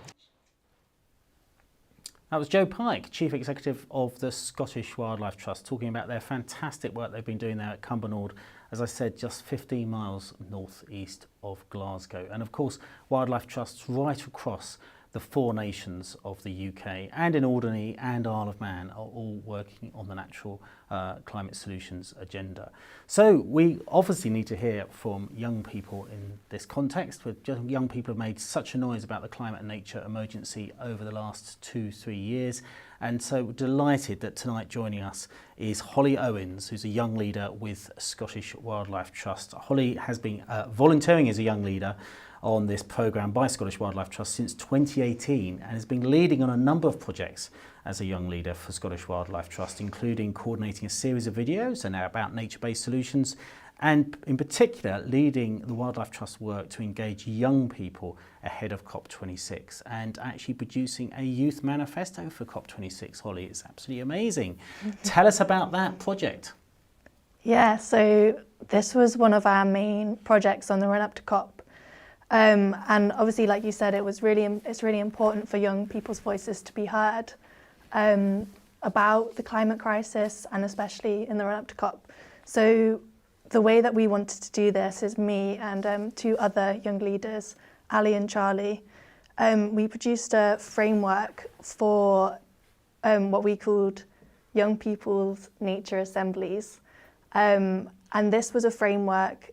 That was Joe Pike, Chief Executive of the Scottish Wildlife Trust, talking about their fantastic work they've been doing there at Cumbernauld, as I said, just 15 miles northeast of Glasgow. And of course, wildlife trusts right across the four nations of the UK and in Alderney and Isle of Man are all working on the natural climate solutions agenda. So we obviously need to hear from young people in this context, with young people have made such a noise about the climate and nature emergency over the last 2-3 years. And so delighted that tonight joining us is Holly Owens, who's a young leader with Scottish Wildlife Trust. Holly has been volunteering as a young leader on this programme by Scottish Wildlife Trust since 2018 and has been leading on a number of projects as a young leader for Scottish Wildlife Trust, including coordinating a series of videos and about nature-based solutions, and in particular leading the Wildlife Trust work to engage young people ahead of COP26 and actually producing a youth manifesto for COP26. Holly, it's absolutely amazing. Tell us about that project. Yeah, so this was one of our main projects on the run-up to COP. And obviously, like you said, it's really important for young people's voices to be heard about the climate crisis, and especially in the run-up to COP. So the way that we wanted to do this is me and two other young leaders, Ali and Charlie. We produced a framework for what we called Young People's Nature Assemblies. And this was a framework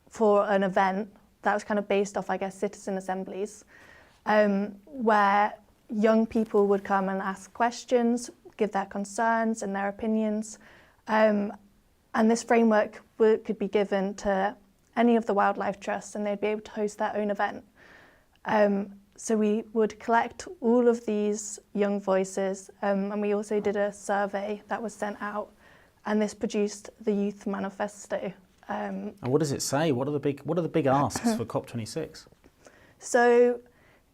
for an event that was kind of based off, I guess, citizen assemblies, where young people would come and ask questions, give their concerns and their opinions. And this framework could be given to any of the wildlife trusts, and they'd be able to host their own event. So we would collect all of these young voices, and we also did a survey that was sent out, and this produced the Youth Manifesto. And what does it say? What are the big asks for COP26? So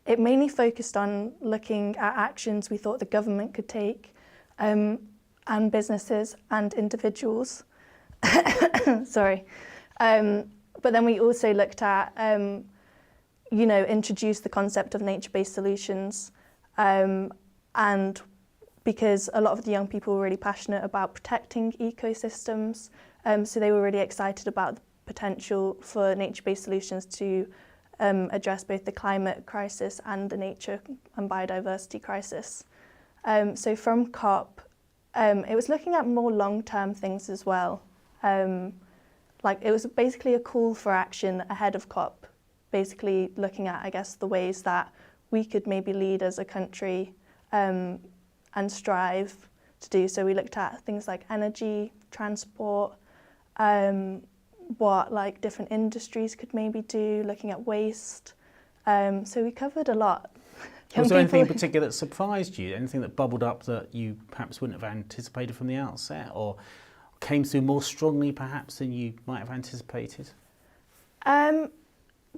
it mainly focused on looking at actions we thought the government could take, and businesses and individuals. Sorry. But then we also looked at, introduced the concept of nature-based solutions, and because a lot of the young people were really passionate about protecting ecosystems, so they were really excited about the potential for nature-based solutions to address both the climate crisis and the nature and biodiversity crisis. So from COP, it was looking at more long-term things as well. Like it was basically a call for action ahead of COP, basically looking at, I guess, the ways that we could maybe lead as a country and strive to do. So we looked at things like energy, transport, what like different industries could maybe do, looking at waste. So we covered a lot. Was there anything in particular that surprised you? Anything that bubbled up that you perhaps wouldn't have anticipated from the outset, or came through more strongly perhaps than you might have anticipated?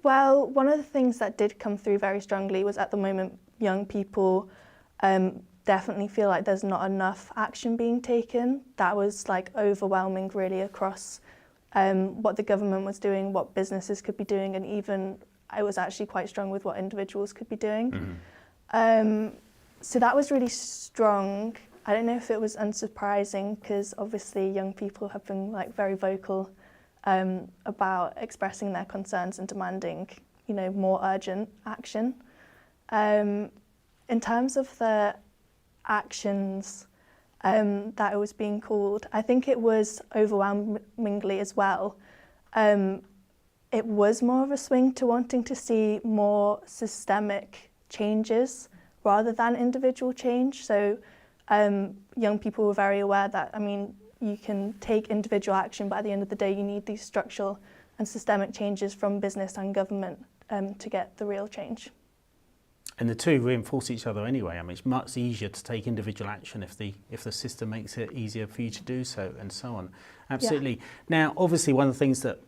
Well, one of the things that did come through very strongly was at the moment young people definitely feel like there's not enough action being taken. That was like overwhelming really across what the government was doing, what businesses could be doing, and even I was actually quite strong with what individuals could be doing. So that was really strong. I don't know if it was unsurprising because obviously young people have been like very vocal about expressing their concerns and demanding, you know, more urgent action. In terms of the actions that it was being called, I think it was overwhelmingly as well. It was more of a swing to wanting to see more systemic changes rather than individual change. So young people were very aware that, I mean, you can take individual action, but at the end of the day, you need these structural and systemic changes from business and government to get the real change. And the two reinforce each other anyway. I mean, it's much easier to take individual action if the system makes it easier for you to do so, and so on. Absolutely. Yeah. Now, obviously, one of the things that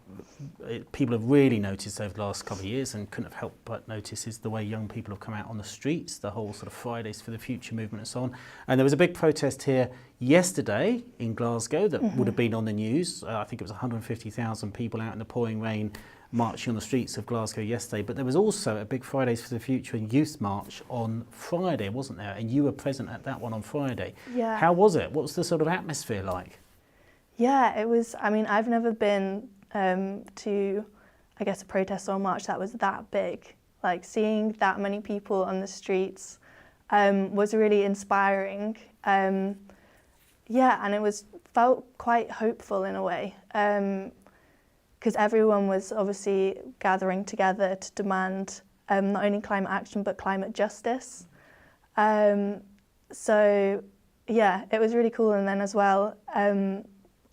people have really noticed over the last couple of years and couldn't have helped but notice is the way young people have come out on the streets, the whole sort of Fridays for the Future movement and so on. And there was a big protest here yesterday in Glasgow that would have been on the news. I think it was 150,000 people out in the pouring rain marching on the streets of Glasgow yesterday, but there was also a big Fridays for the Future youth march on Friday, wasn't there? And you were present at that one on Friday. Yeah. How was it? What was the sort of atmosphere like? Yeah, it was, I mean, I've never been to, I guess, a protest or a march that was that big. Like seeing that many people on the streets was really inspiring. Yeah, and it felt quite hopeful in a way. Because everyone was obviously gathering together to demand not only climate action but climate justice. So yeah, it was really cool. And then as well,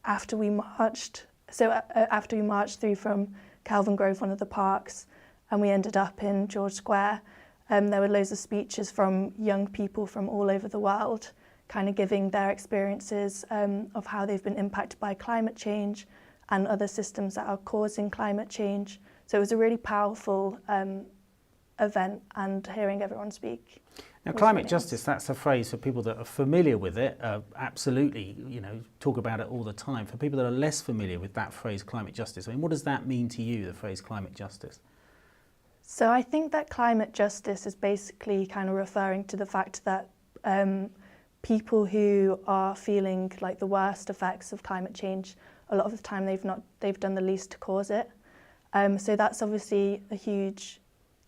after we marched through from Kelvin Grove, one of the parks, and we ended up in George Square, there were loads of speeches from young people from all over the world, kind of giving their experiences of how they've been impacted by climate change and other systems that are causing climate change. So it was a really powerful event, and hearing everyone speak. Now, climate justice, that's a phrase for people that are familiar with it, absolutely, you know, talk about it all the time. For people that are less familiar with that phrase, climate justice, I mean, what does that mean to you, the phrase climate justice? So I think that climate justice is basically kind of referring to the fact that people who are feeling like the worst effects of climate change, a lot of the time they've done the least to cause it. So that's obviously a huge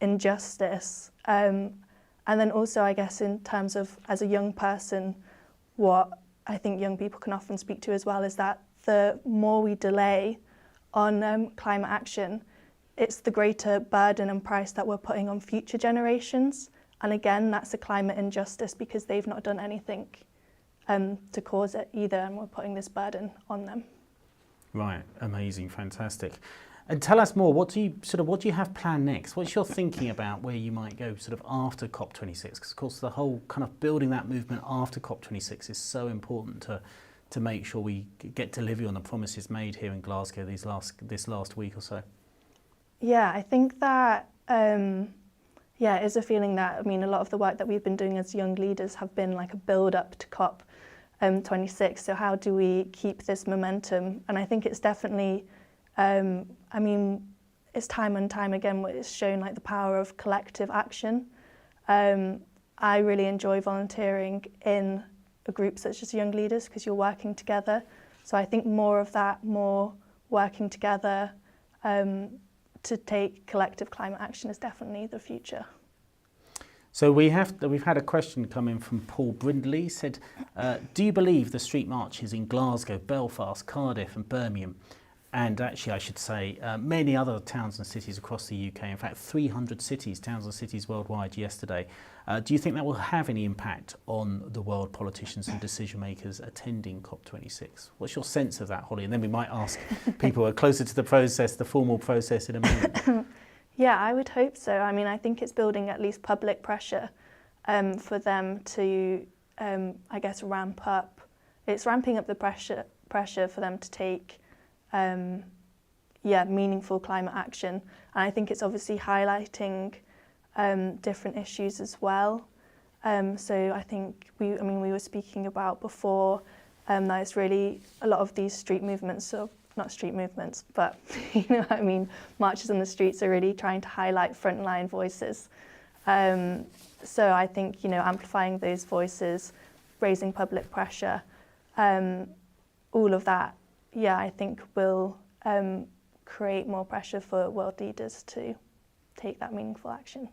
injustice. And then also, I guess, in terms of as a young person, what I think young people can often speak to as well is that the more we delay on climate action, it's the greater burden and price that we're putting on future generations. And again, that's a climate injustice because they've not done anything to cause it either, and we're putting this burden on them. Right, amazing, fantastic. And tell us more, what do you have planned next? What's your thinking about where you might go sort of after COP26? Because of course the whole kind of building that movement after COP26 is so important to make sure we get delivery on the promises made here in Glasgow this last week or so. Yeah, I think that it is a feeling that, I mean, a lot of the work that we've been doing as young leaders have been like a build up to COP26. So how do we keep this momentum? And I think it's definitely, I mean, it's time and time again where it's shown like the power of collective action. I really enjoy volunteering in a group such as Young Leaders because you're working together. So I think more of that, more working together to take collective climate action is definitely the future. So we've had a question come in from Paul Brindley. He said, do you believe the street marches in Glasgow, Belfast, Cardiff and Birmingham, and actually I should say many other towns and cities across the UK, in fact 300 towns and cities worldwide yesterday, do you think that will have any impact on the world politicians and decision makers attending COP26? What's your sense of that, Holly? And then we might ask people who are closer to the process, the formal process in a moment. Yeah, I would hope so. I mean, I think it's building at least public pressure for them to, I guess, ramp up. It's ramping up the pressure for them to take, meaningful climate action. And I think it's obviously highlighting different issues as well. So I think we were speaking about before that it's really a lot of these street movements, so not street movements, but you know what I mean, marches on the streets are really trying to highlight frontline voices. So I think, you know, amplifying those voices, raising public pressure, all of that, yeah, I think will create more pressure for world leaders to take that meaningful action.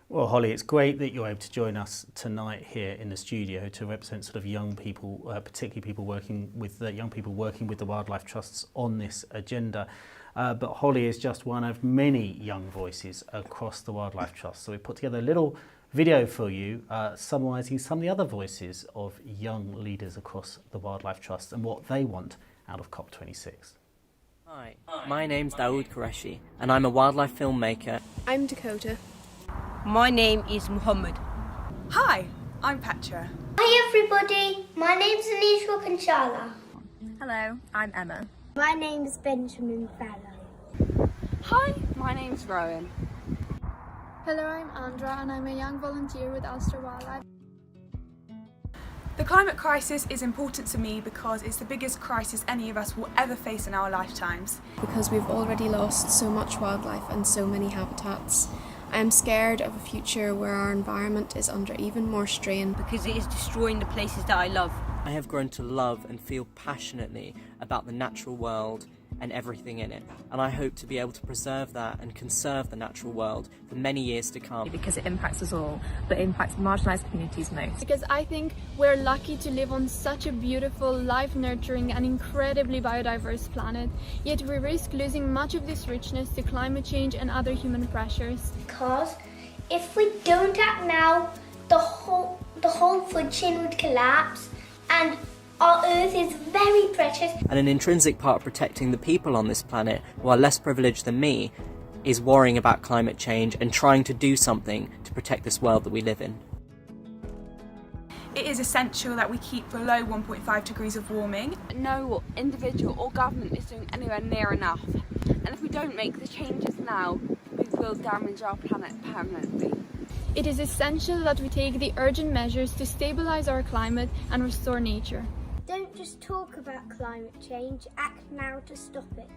Well, Holly, it's great that you're able to join us tonight here in the studio to represent sort of young people, particularly people working with young people working with the wildlife trusts on this agenda. But Holly is just one of many young voices across the wildlife trust. So we put together a little video for you summarising some of the other voices of young leaders across the wildlife trust and what they want out of COP26. Hi, my name's Dawood Qureshi and I'm a wildlife filmmaker. I'm Dakota. My name is Muhammad. Hi, I'm Petra. Hi everybody, my name's Anisha Kanchala. Hello, I'm Emma. My name is Benjamin Fallow. Hi, my name's Rowan. Hello, I'm Andra and I'm a young volunteer with Ulster Wildlife. The climate crisis is important to me because it's the biggest crisis any of us will ever face in our lifetimes. Because we've already lost so much wildlife and so many habitats. I am scared of a future where our environment is under even more strain. Because it is destroying the places that I love. I have grown to love and feel passionately about the natural world and everything in it. And I hope to be able to preserve that and conserve the natural world for many years to come. Because it impacts us all, but it impacts marginalised communities most. Because I think we're lucky to live on such a beautiful, life-nurturing and incredibly biodiverse planet, yet we risk losing much of this richness to climate change and other human pressures. Because if we don't act now, the whole food chain would collapse, and our Earth is very precious. And an intrinsic part of protecting the people on this planet, who are less privileged than me, is worrying about climate change and trying to do something to protect this world that we live in. It is essential that we keep below 1.5 degrees of warming. No individual or government is doing anywhere near enough. And if we don't make the changes now, we will damage our planet permanently. It is essential that we take the urgent measures to stabilise our climate and restore nature. Don't just talk about climate change, act now to stop it.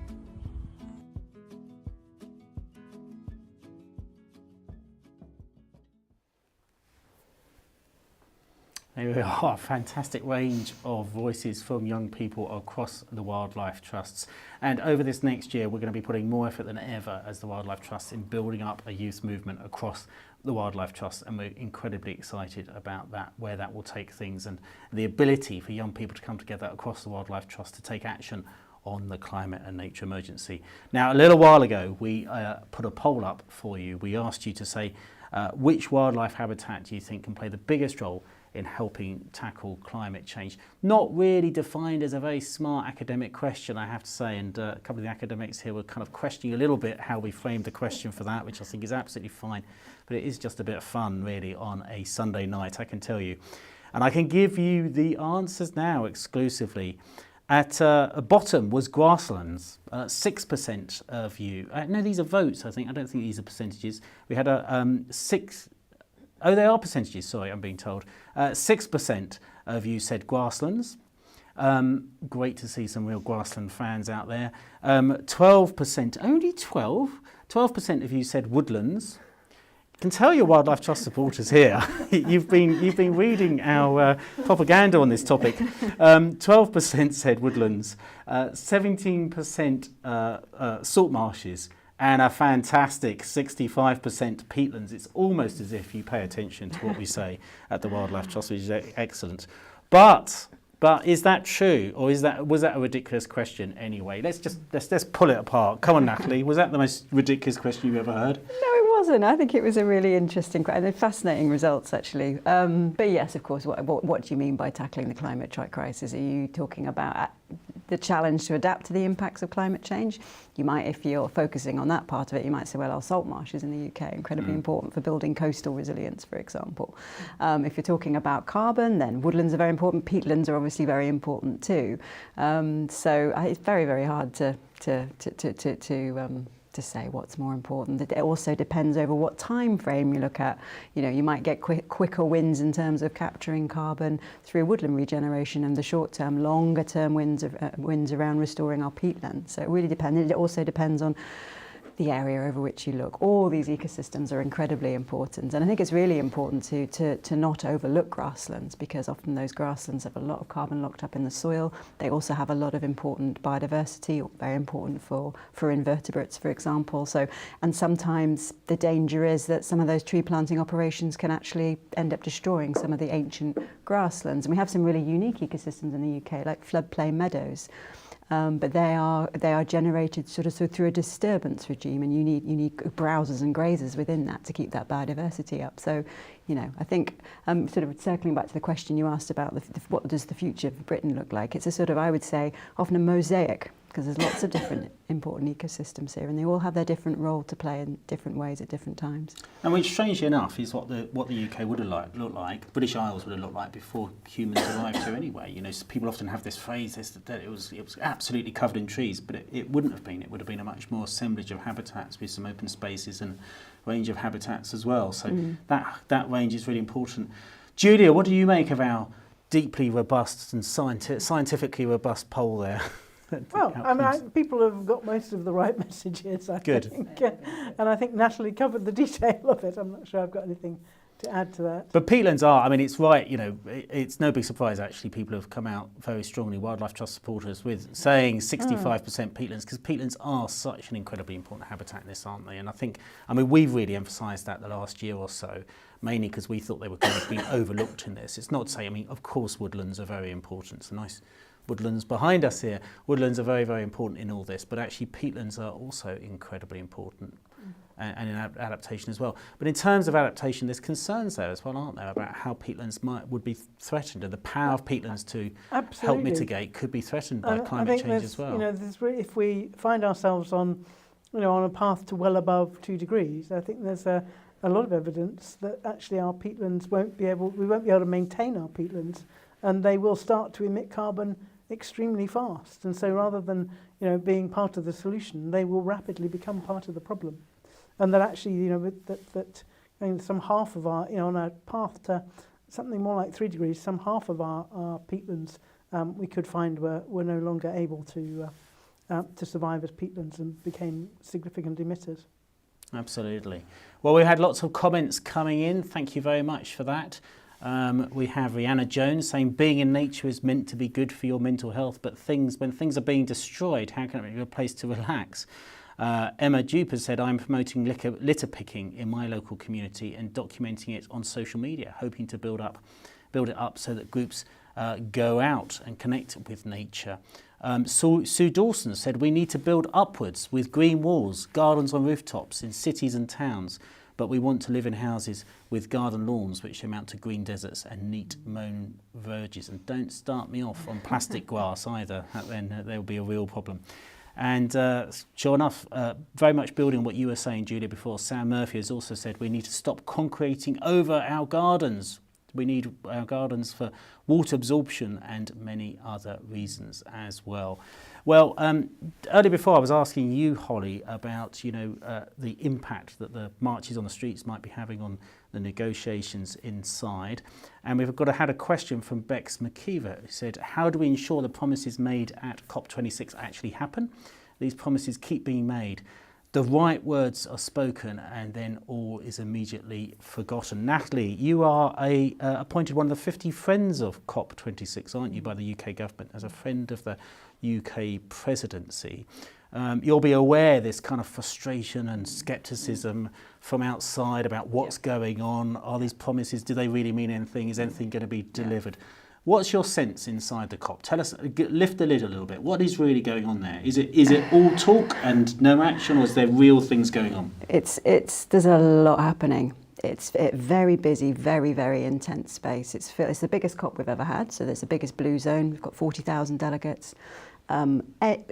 There we are, a fantastic range of voices from young people across the wildlife trusts. And over this next year, we're going to be putting more effort than ever as the wildlife trusts in building up a youth movement across the wildlife trust, and we're incredibly excited about that, where that will take things, and the ability for young people to come together across the wildlife trust to take action on the climate and nature emergency. Now, a little while ago, we put a poll up for you. We asked you to say which wildlife habitat do you think can play the biggest role in helping tackle climate change. Not really defined as a very smart academic question, I have to say, and a couple of the academics here were kind of questioning a little bit how we framed the question for that, which I think is absolutely fine, but it is just a bit of fun really on a Sunday night, I can tell you. And I can give you the answers now exclusively. At bottom was grasslands, 6% of you. No, these are votes, I think. I don't think these are percentages. We had a 6... Oh, they are percentages, sorry, I'm being told. 6% of you said grasslands. Great to see some real grassland fans out there. 12%, only 12% of you said woodlands. I can tell your Wildlife Trust supporters here. you've been reading our propaganda on this topic. 12% said woodlands, 17% salt marshes, and a fantastic 65% peatlands. It's almost as if you pay attention to what we say at the Wildlife Trust, which is excellent. But is that true, or was that a ridiculous question anyway? Let's pull it apart. Come on, Natalie. Was that the most ridiculous question you've ever heard? No, it wasn't. I think it was a really interesting and fascinating results, actually. But yes, of course. What do you mean by tackling the climate crisis? Are you talking about the challenge to adapt to the impacts of climate change? You might, if you're focusing on that part of it, you might say, well, our salt marshes in the UK are incredibly important for building coastal resilience, for example. If you're talking about carbon, then woodlands are very important. Peatlands are obviously very important too. So it's very, very hard to to say what's more important. It also depends over what time frame you look at. You know, you might get quicker wins in terms of capturing carbon through woodland regeneration, and the short term, longer term wins around restoring our peatlands. So it really depends. It also depends on the area over which you look. All these ecosystems are incredibly important, and I think it's really important to not overlook grasslands, because often those grasslands have a lot of carbon locked up in the soil. They also have a lot of important biodiversity, very important for invertebrates, for example. So, and sometimes the danger is that some of those tree planting operations can actually end up destroying some of the ancient grasslands. And we have some really unique ecosystems in the UK, like floodplain meadows. But they are generated sort of through a disturbance regime, and you need browsers and grazers within that to keep that biodiversity up. So, you know, I think sort of circling back to the question you asked about what does the future of Britain look like, it's a sort of, I would say, often a mosaic, because there's lots of different important ecosystems here, and they all have their different role to play in different ways at different times. And which, strangely enough, is what the UK would have looked like, British Isles would have looked like before humans arrived here anyway. You know, people often have this phrase that it was absolutely covered in trees, but it wouldn't have been. It would have been a much more assemblage of habitats with some open spaces and range of habitats as well. So that range is really important. Julia, what do you make of our deeply robust and scientifically robust poll there? Well, I mean, people have got most of the right messages, I think. And I think Natalie covered the detail of it. I'm not sure I've got anything to add to that. But peatlands are, I mean, it's right, you know, it's no big surprise actually people have come out very strongly, Wildlife Trust supporters, with saying 65% peatlands, because peatlands are such an incredibly important habitat in this, aren't they? And I think, I mean, we've really emphasised that the last year or so, mainly because we thought they were going to be overlooked in this. It's not to say, I mean, of course woodlands are very important. It's a nice woodlands behind us here. Woodlands are very, very important in all this, but actually peatlands are also incredibly important and in adaptation as well. But in terms of adaptation, there's concerns there as well, aren't there, about how peatlands would be threatened, and the power of peatlands to help mitigate could be threatened by climate change as well. You know, if we find ourselves on a path to well above 2 degrees, I think there's a lot of evidence that actually our peatlands we won't be able to maintain our peatlands, and they will start to emit carbon extremely fast. And so rather than being part of the solution, they will rapidly become part of the problem. And that actually, some half of our, on a path to something more like 3 degrees, some half of our peatlands we could find were no longer able to survive as peatlands and became significant emitters. Absolutely. Well, we had lots of comments coming in. Thank you very much for that. We have Rihanna Jones saying being in nature is meant to be good for your mental health, but when things are being destroyed, how can it be a place to relax? Emma Duper said, I'm promoting litter picking in my local community and documenting it on social media, hoping to build it up so that groups go out and connect with nature. Sue Dawson said, we need to build upwards with green walls, gardens on rooftops in cities and towns, but we want to live in houses with garden lawns which amount to green deserts and neat mown verges. And don't start me off on plastic grass either, then there will be a real problem. And sure enough, very much building what you were saying, Julia, before, Sam Murphy has also said we need to stop concreting over our gardens. We need our gardens for water absorption and many other reasons as well. Well, earlier before I was asking you, Holly, about the impact that the marches on the streets might be having on the negotiations inside. And we've had a question from Bex McKeever, who said, how do we ensure the promises made at COP26 actually happen? These promises keep being made. The right words are spoken and then all is immediately forgotten. Natalie, you are appointed one of the 50 friends of COP26, aren't you, by the UK government, as a friend of the UK presidency. You'll be aware this kind of frustration and scepticism from outside about what's going on. Are these promises, do they really mean anything? Is anything going to be delivered? What's your sense inside the COP? Tell us, lift the lid a little bit. What is really going on there? Is it all talk and no action, or is there real things going on? There's a lot happening. It's a very busy, very, very intense space. It's the biggest COP we've ever had, so there's the biggest blue zone. We've got 40,000 delegates.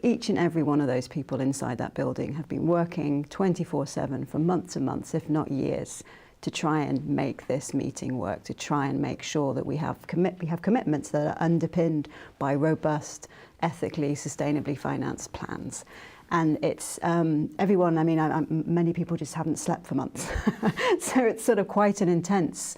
Each and every one of those people inside that building have been working 24/7 for months and months, if not years, to try and make this meeting work, to try and make sure that we have commitments that are underpinned by robust, ethically, sustainably financed plans. And it's everyone, I mean, many people just haven't slept for months. So it's sort of quite an intense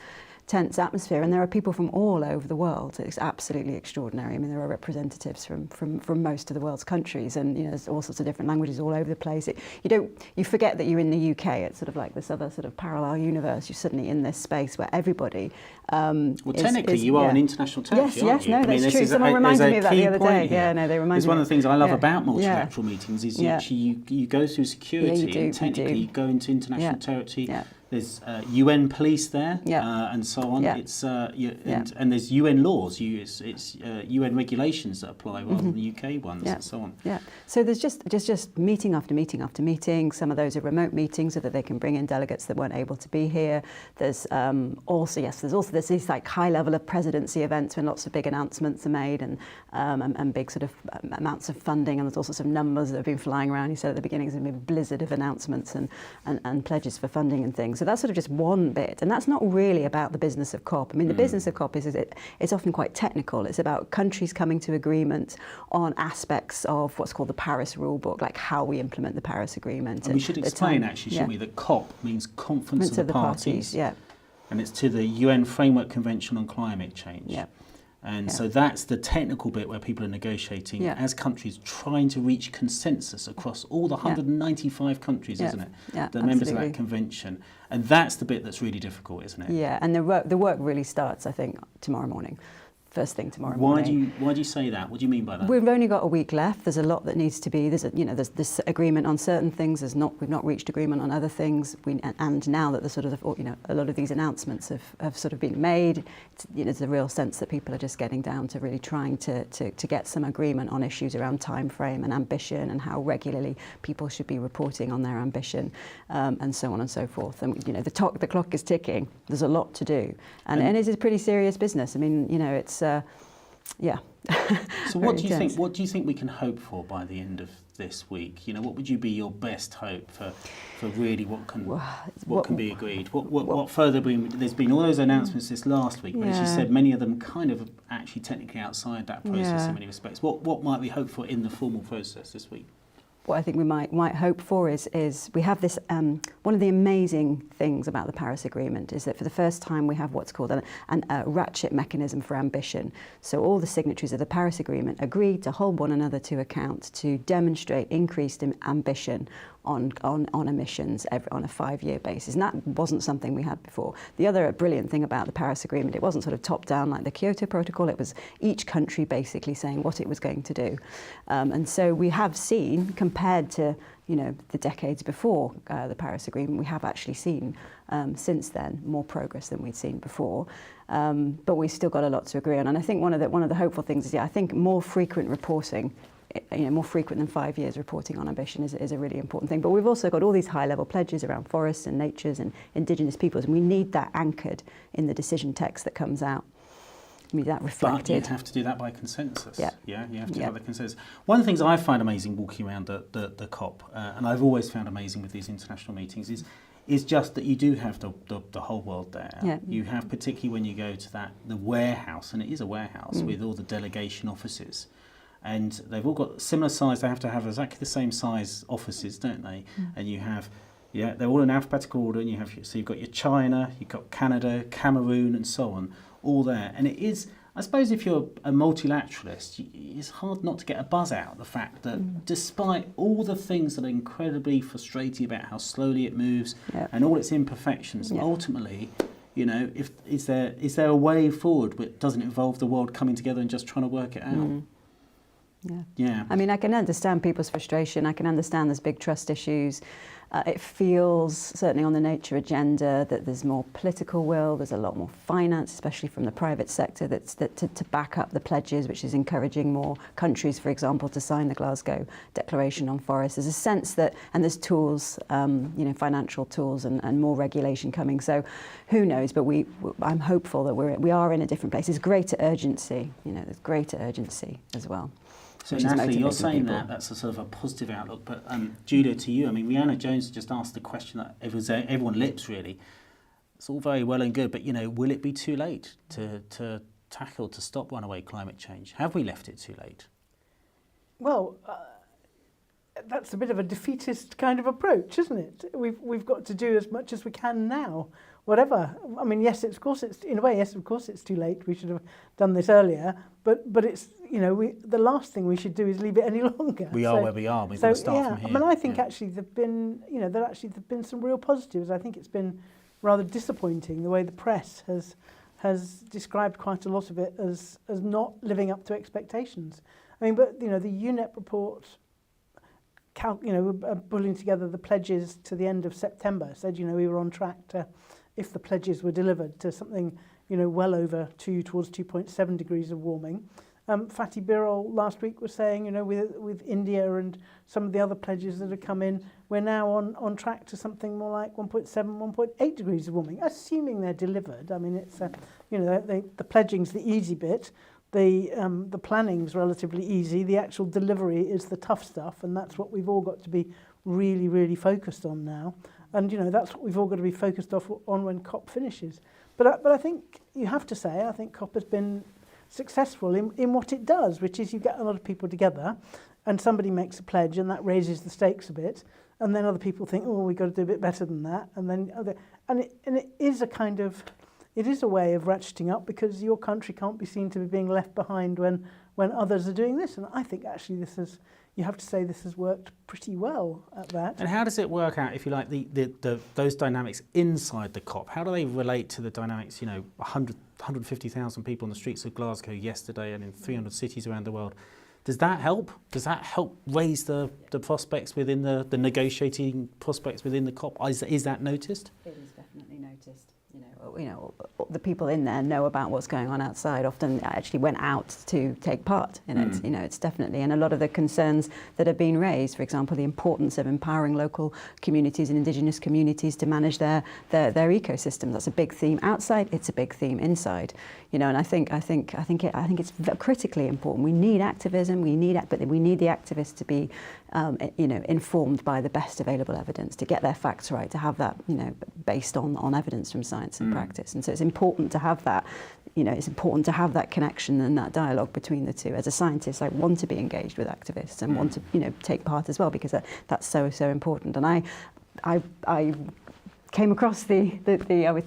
atmosphere, and there are people from all over the world. It's absolutely extraordinary. I mean, there are representatives from most of the world's countries, and there's all sorts of different languages all over the place. You forget that you're in the UK. It's sort of like this other sort of parallel universe. You're suddenly in this space where everybody. Well, technically, you are an international territory. Yes, aren't you? That's true. Someone reminded me of that the other day. Here. Yeah, no, they reminded me. It's one of the things I love about multilateral meetings is you go through security, you do, and technically you go into international territory. Yeah. There's UN police there, and so on. Yeah. It's and there's UN laws. It's UN regulations that apply rather than the UK ones, and so on. Yeah. So there's just meeting after meeting after meeting. Some of those are remote meetings so that they can bring in delegates that weren't able to be here. There's also these like high level of presidency events when lots of big announcements are made and big sort of amounts of funding, and there's all sorts of numbers that have been flying around. You said at the beginning there's been a blizzard of announcements and pledges for funding and things. So that's sort of just one bit, and that's not really about the business of COP. I mean, the business of COP it's often quite technical. It's about countries coming to agreement on aspects of what's called the Paris Rule Book, like how we implement the Paris Agreement. And we should explain, actually, shouldn't we, that COP means Conference of the Parties. Yeah. And it's to the UN Framework Convention on Climate Change. Yeah. And so that's the technical bit where people are negotiating as countries trying to reach consensus across all the 195 countries, isn't it? Yeah, the members of that convention. And that's the bit that's really difficult, isn't it? Yeah, and the work really starts, I think, tomorrow morning. First thing tomorrow morning. Why do you say that? What do you mean by that? We've only got a week left. There's a lot that needs to be. There's this agreement on certain things. We've not reached agreement on other things. And now that a lot of these announcements have sort of been made, there's a real sense that people are just getting down to really trying to get some agreement on issues around time frame and ambition and how regularly people should be reporting on their ambition, and so on and so forth. And the clock is ticking. There's a lot to do, and it is pretty serious business. I mean, it's. Yeah. So what do you think? What do you think we can hope for by the end of this week? What would you be your best hope for really what can be agreed? What further? There's been all those announcements this last week, but as you said, many of them kind of actually technically outside that process in many respects. What might we hope for in the formal process this week? What I think we might hope for is we have this, one of the amazing things about the Paris Agreement is that for the first time we have what's called a ratchet mechanism for ambition. So all the signatories of the Paris Agreement agreed to hold one another to account to demonstrate increased ambition on emissions on a 5-year basis. And that wasn't something we had before. The other brilliant thing about the Paris Agreement, it wasn't sort of top down like the Kyoto Protocol. It was each country basically saying what it was going to do. And so we have seen, compared to the decades before the Paris Agreement, we have actually seen since then more progress than we'd seen before. But we've still got a lot to agree on. And I think one of the hopeful things is, I think more frequent reporting, more frequent than 5 years reporting on ambition is a really important thing. But we've also got all these high-level pledges around forests and natures and indigenous peoples, and we need that anchored in the decision text that comes out. We need that reflected. But you have to do that by consensus. Yeah. You have to have the consensus. One of the things I find amazing walking around the COP, and I've always found amazing with these international meetings, is just that you do have the whole world there. Yeah. You have, particularly when you go to the warehouse, and it is a warehouse with all the delegation offices. And they've all got similar size. They have to have exactly the same size offices, don't they? And you have, they're all in alphabetical order. And you've got your China, you've got Canada, Cameroon, and so on, all there. And it is, I suppose, if you're a multilateralist, it's hard not to get a buzz out of the fact that despite all the things that are incredibly frustrating about how slowly it moves and all its imperfections, ultimately, is there a way forward that doesn't involve the world coming together and just trying to work it out? Yeah. I mean, I can understand people's frustration. I can understand there's big trust issues. It feels, certainly on the nature agenda, that there's more political will, there's a lot more finance, especially from the private sector, to back up the pledges, which is encouraging more countries, for example, to sign the Glasgow Declaration on Forests. There's a sense that, and there's tools, financial tools and more regulation coming. So who knows, but I'm hopeful that we are in a different place. There's greater urgency, there's greater urgency as well. So Natalie, you're saying that's a sort of a positive outlook, but Julia, to you, I mean, Rihanna Jones just asked the question that everyone lips really. It's all very well and good, but will it be too late to stop runaway climate change? Have we left it too late? Well, that's a bit of a defeatist kind of approach, isn't it? We've got to do as much as we can now, whatever. I mean, yes, of course it's in a way, yes, of course it's too late. We should have done this earlier, but it's, you know, the last thing we should do is leave it any longer. We are where we are. We've got to start from here. I mean, I think actually there've been some real positives. I think it's been rather disappointing the way the press has described quite a lot of it as not living up to expectations. I mean, but you know, the UNEP report, pulling together the pledges to the end of September, said, you know, we were on track to, if the pledges were delivered, to something, you know, well over towards 2.7 degrees of warming. Fatih Birol last week was saying, you know, with India and some of the other pledges that have come in, we're now on track to something more like 1.7, 1.8 degrees of warming, assuming they're delivered. I mean, it's, you know, the pledging's the easy bit. The planning's relatively easy. The actual delivery is the tough stuff, and that's what we've all got to be really, really focused on now. And, you know, that's what we've all got to be focused on when COP finishes. But I think you have to say, I think COP has been successful in what it does, which is you get a lot of people together and somebody makes a pledge and that raises the stakes a bit, and then other people think, oh, we've got to do a bit better than that, and then it is a kind of, it is a way of ratcheting up, because your country can't be seen to be being left behind when others are doing this. And I think actually you have to say this has worked pretty well at that. And how does it work out, if you like, those dynamics inside the COP? How do they relate to the dynamics, you know, 150,000 people on the streets of Glasgow yesterday and in 300 cities around the world? Does that help? Does that help raise the prospects within the negotiating prospects within the COP? Is that noticed? It is definitely noticed. You know, the people in there know about what's going on outside, often actually went out to take part in it. You know, it's definitely, and a lot of the concerns that have been raised, for example, the importance of empowering local communities and indigenous communities to manage their ecosystem. That's a big theme outside, it's a big theme inside. You know, and I think it's critically important. We need activism, but we need the activists to be you know, informed by the best available evidence, to get their facts right, to have that, you know, based on evidence from science and practice. And so it's important to have that, you know, it's important to have that connection and that dialogue between the two. As a scientist, I want to be engaged with activists and want to, you know, take part as well, because that's so important. And I came across I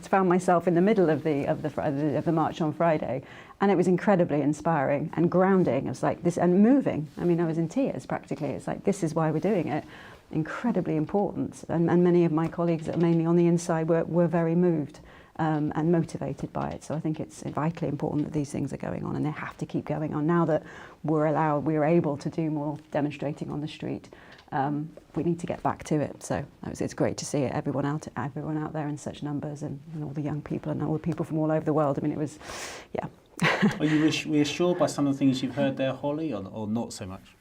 found myself in the middle of the march on Friday, and it was incredibly inspiring and grounding. It was like this, and moving. I mean, I was in tears practically. It's like, this is why we're doing it. Incredibly important, and many of my colleagues that are mainly on the inside were very moved and motivated by it. So I think it's vitally important that these things are going on, and they have to keep going on. Now that we're able to do more demonstrating on the street, we need to get back to it. So it's great to see it, everyone out there in such numbers, and all the young people and all the people from all over the world. I mean, it was, yeah. Are you reassured by some of the things you've heard there, Holly, or not so much?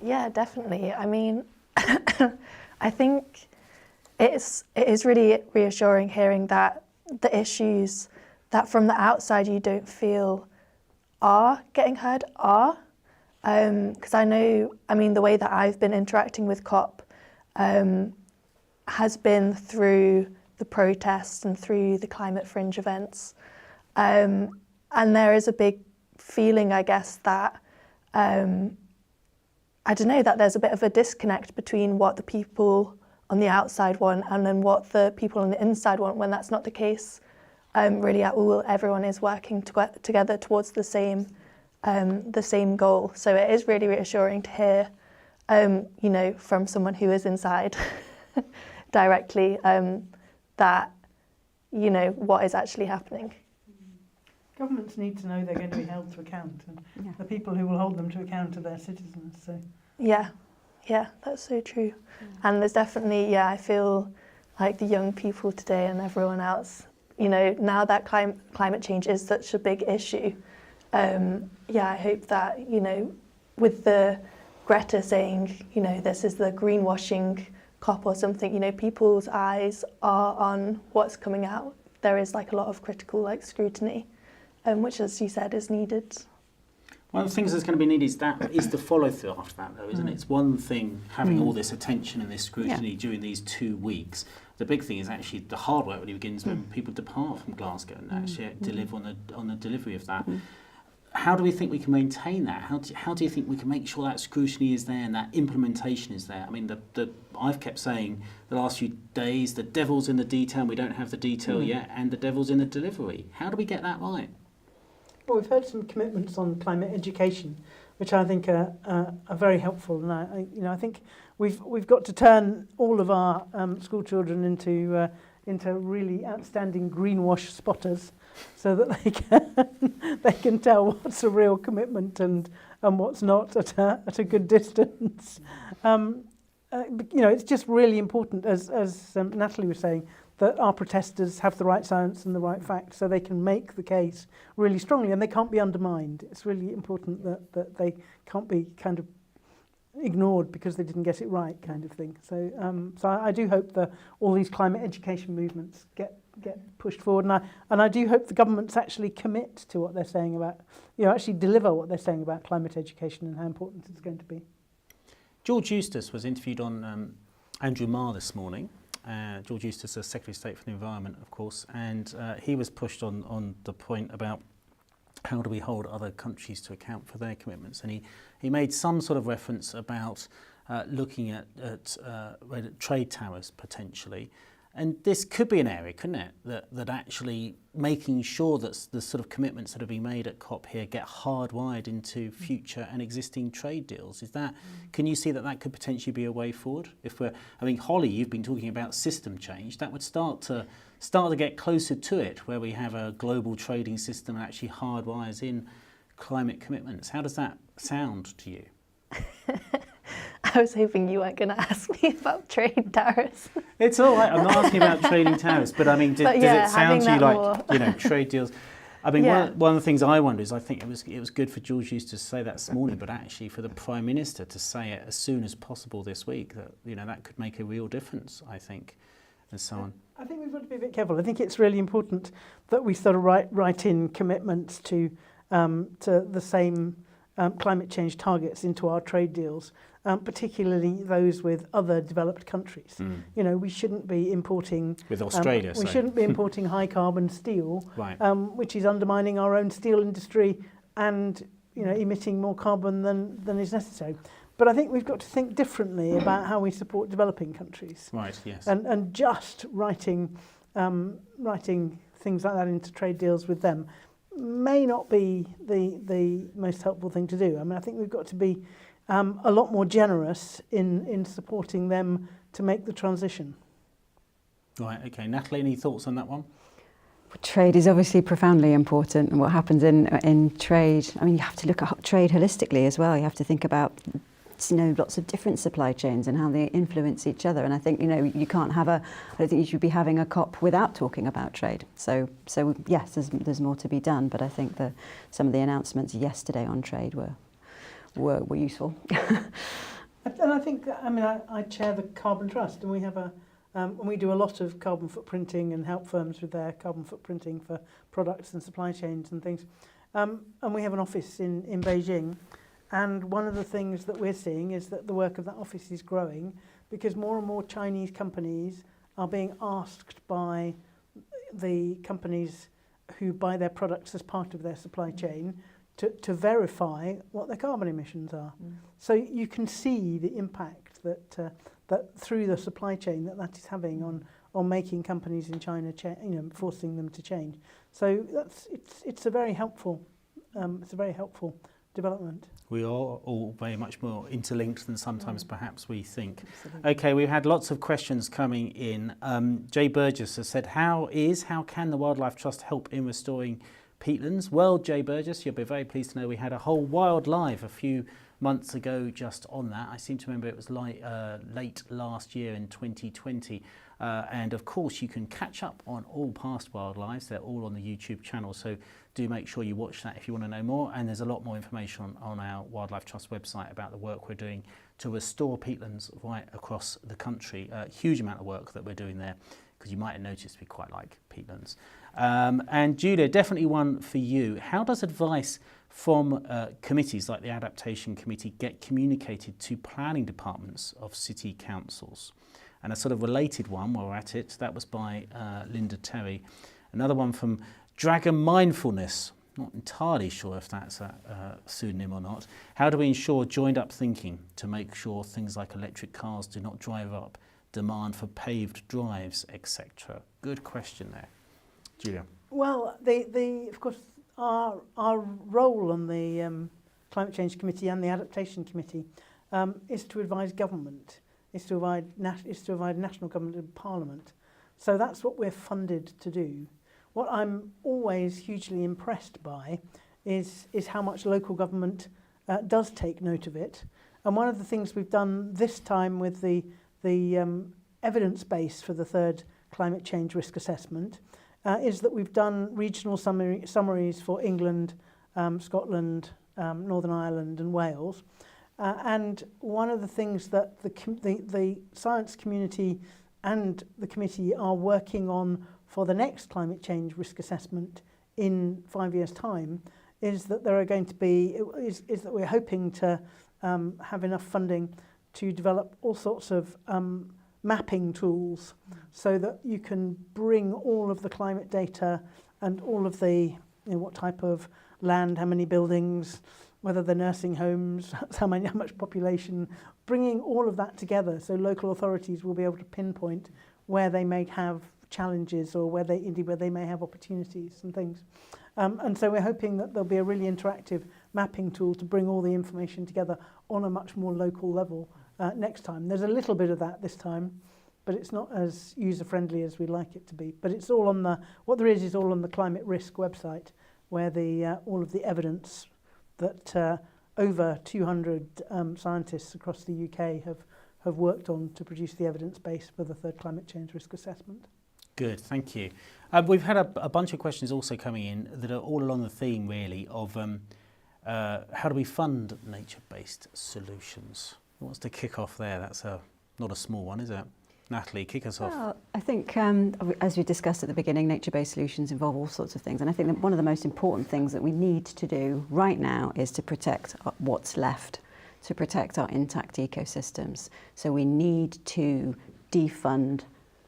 Yeah, definitely. I mean, I think it is really reassuring hearing that the issues that from the outside you don't feel are getting heard are. Because I know, I mean, the way that I've been interacting with COP has been through the protests and through the climate fringe events. And there is a big feeling, I guess, that, I don't know, that there's a bit of a disconnect between what the people on the outside want and then what the people on the inside want, when that's not the case. Really, everyone is working together towards the same goal. So it is really reassuring to hear, you know, from someone who is inside directly, that, you know, what is actually happening. Governments need to know they're going to be held to account, and the people who will hold them to account are their citizens. So yeah, that's so true. And there's definitely, I feel like the young people today and everyone else, you know, now that climate change is such a big issue. I hope that, you know, with the Greta saying, you know, this is the greenwashing COP or something, you know, people's eyes are on what's coming out. There is like a lot of critical scrutiny, which, as you said, is needed. One of the things that's going to be needed is the follow-through after that, though, isn't it? It's one thing having all this attention and this scrutiny during these 2 weeks. The big thing is actually the hard work really begins when people depart from Glasgow and actually deliver on the delivery of that. how do we think we can maintain that? How do you think we can make sure that scrutiny is there and that implementation is there? I mean, I've kept saying the last few days, the devil's in the detail, and we don't have the detail yet, and the devil's in the delivery. How do we get that right? Well, we've heard some commitments on climate education, which I think are very helpful, and I think we've got to turn all of our school children into really outstanding greenwash spotters, so that they can tell what's a real commitment and what's not at a good distance. It's just really important, as Natalie was saying, that our protesters have the right science and the right facts, so they can make the case really strongly, and they can't be undermined. It's really important that they can't be kind of ignored because they didn't get it right, kind of thing. So I do hope that all these climate education movements get pushed forward, and I do hope the governments actually commit to what they're saying about, actually deliver what they're saying about climate education and how important it's going to be. George Eustice was interviewed on Andrew Marr this morning. George Eustice is Secretary of State for the Environment, of course, and he was pushed on the point about how do we hold other countries to account for their commitments, and he made some sort of reference about looking at trade tariffs potentially. And this could be an area, couldn't it, that actually making sure that the sort of commitments that have been made at COP here get hardwired into future and existing trade deals. Can you see that could potentially be a way forward? Holly, you've been talking about system change. That would start to get closer to it, where we have a global trading system that actually hardwires in climate commitments. How does that sound to you? I was hoping you weren't going to ask me about trade tariffs. It's all right. I'm not asking about trading tariffs, but I mean, does it sound to you like trade deals? I mean, one of the things I wonder is I think it was good for George Eustice to say that this morning, but actually for the Prime Minister to say it as soon as possible this week, that that could make a real difference, I think, and so on. I think we've got to be a bit careful. I think it's really important that we sort of write in commitments to the same climate change targets into our trade deals, particularly those with other developed countries. We shouldn't be importing with Australia. We shouldn't be importing high carbon steel, right. Which is undermining our own steel industry and emitting more carbon than is necessary. But I think we've got to think differently about how we support developing countries. Right. Yes. And just writing things like that into trade deals with them may not be the most helpful thing to do. I mean, I think we've got to be a lot more generous in supporting them to make the transition. Right, okay. Natalie, any thoughts on that one? Trade is obviously profoundly important, and what happens in trade, I mean, you have to look at trade holistically as well. You have to think about lots of different supply chains and how they influence each other. And I think, you can't have I don't think you should be having a COP without talking about trade. So yes, there's more to be done, but I think some of the announcements yesterday on trade were useful. And I think, I chair the Carbon Trust, and we have we do a lot of carbon footprinting and help firms with their carbon footprinting for products and supply chains and things. And we have an office in Beijing. And one of the things that we're seeing is that the work of that office is growing because more and more Chinese companies are being asked by the companies who buy their products as part of their supply chain to verify what their carbon emissions are. So you can see the impact that through the supply chain that is having on making companies in China, forcing them to change. So it's a very helpful development. We are all very much more interlinked than sometimes perhaps we think. Absolutely. Okay, we've had lots of questions coming in. Jay Burgess has said, how can the Wildlife Trust help in restoring peatlands? Well, Jay Burgess, you'll be very pleased to know we had a whole Wild Live a few months ago just on that. I seem to remember it was late last year in 2020. And of course, you can catch up on all past Wild Lives. They're all on the YouTube channel. So do make sure you watch that if you want to know more. And there's a lot more information on our Wildlife Trust website about the work we're doing to restore peatlands right across the country. A huge amount of work that we're doing there, because you might have noticed we quite like peatlands. And Julia, definitely one for you. How does advice from committees like the Adaptation Committee get communicated to planning departments of city councils? And a sort of related one, while we're at it, that was by Linda Terry. Another one from Dragon Mindfulness. not entirely sure if that's a pseudonym or not. How do we ensure joined up thinking to make sure things like electric cars do not drive up demand for paved drives, etc.? Good question there. Julia. Well, of course, our role on the Climate Change Committee and the Adaptation Committee is to advise government, is to advise national government and Parliament. So that's what we're funded to do. What I'm always hugely impressed by is how much local government does take note of it. And one of the things we've done this time with the evidence base for the third climate change risk assessment is that we've done regional summaries for England, Scotland, Northern Ireland and Wales. And one of the things that the science community and the committee are working on for the next climate change risk assessment in 5 years' time is that there are going to be, is that we're hoping to have enough funding to develop all sorts of mapping tools so that you can bring all of the climate data and all of the, what type of land, how many buildings, whether they're nursing homes, how much population, bringing all of that together so local authorities will be able to pinpoint where they may have challenges or where they may have opportunities and things. And so we're hoping that there'll be a really interactive mapping tool to bring all the information together on a much more local level next time. There's a little bit of that this time, but it's not as user-friendly as we'd like it to be. But it's all on what there is all on the climate risk website, where all of the evidence that over 200 scientists across the UK have worked on to produce the evidence base for the third climate change risk assessment. Good, thank you. We've had a bunch of questions also coming in that are all along the theme really of how do we fund nature-based solutions? Who wants to kick off there? That's not a small one, is it? Natalie, kick us off. Well, I think, as we discussed at the beginning, nature-based solutions involve all sorts of things. And I think that one of the most important things that we need to do right now is to protect what's left, to protect our intact ecosystems. So we need to defund,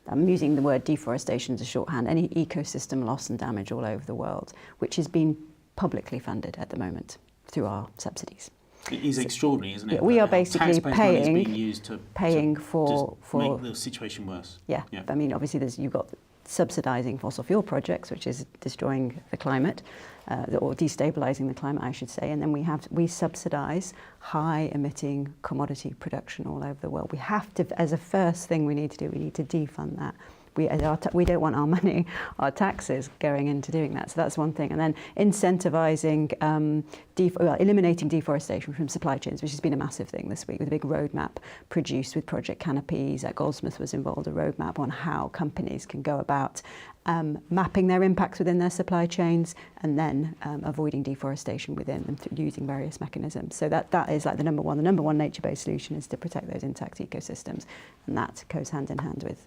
I'm using the word deforestation as a shorthand, any ecosystem loss and damage all over the world, which is being publicly funded at the moment through our subsidies. It is extraordinary, isn't it? Yeah, we are basically paying for make the situation worse. Yeah. I mean, obviously, you've got subsidising fossil fuel projects, which is destroying the climate, or destabilising the climate, I should say. And then we subsidise high-emitting commodity production all over the world. We have to, as a first thing, we need to defund that. We don't want our money, our taxes going into doing that. So that's one thing. And then incentivising, eliminating deforestation from supply chains, which has been a massive thing this week with a big roadmap produced with Project Canopies. Goldsmith was involved, a roadmap on how companies can go about mapping their impacts within their supply chains and then avoiding deforestation within them through using various mechanisms. So that is like the number one. The number one nature-based solution is to protect those intact ecosystems, and that goes hand in hand with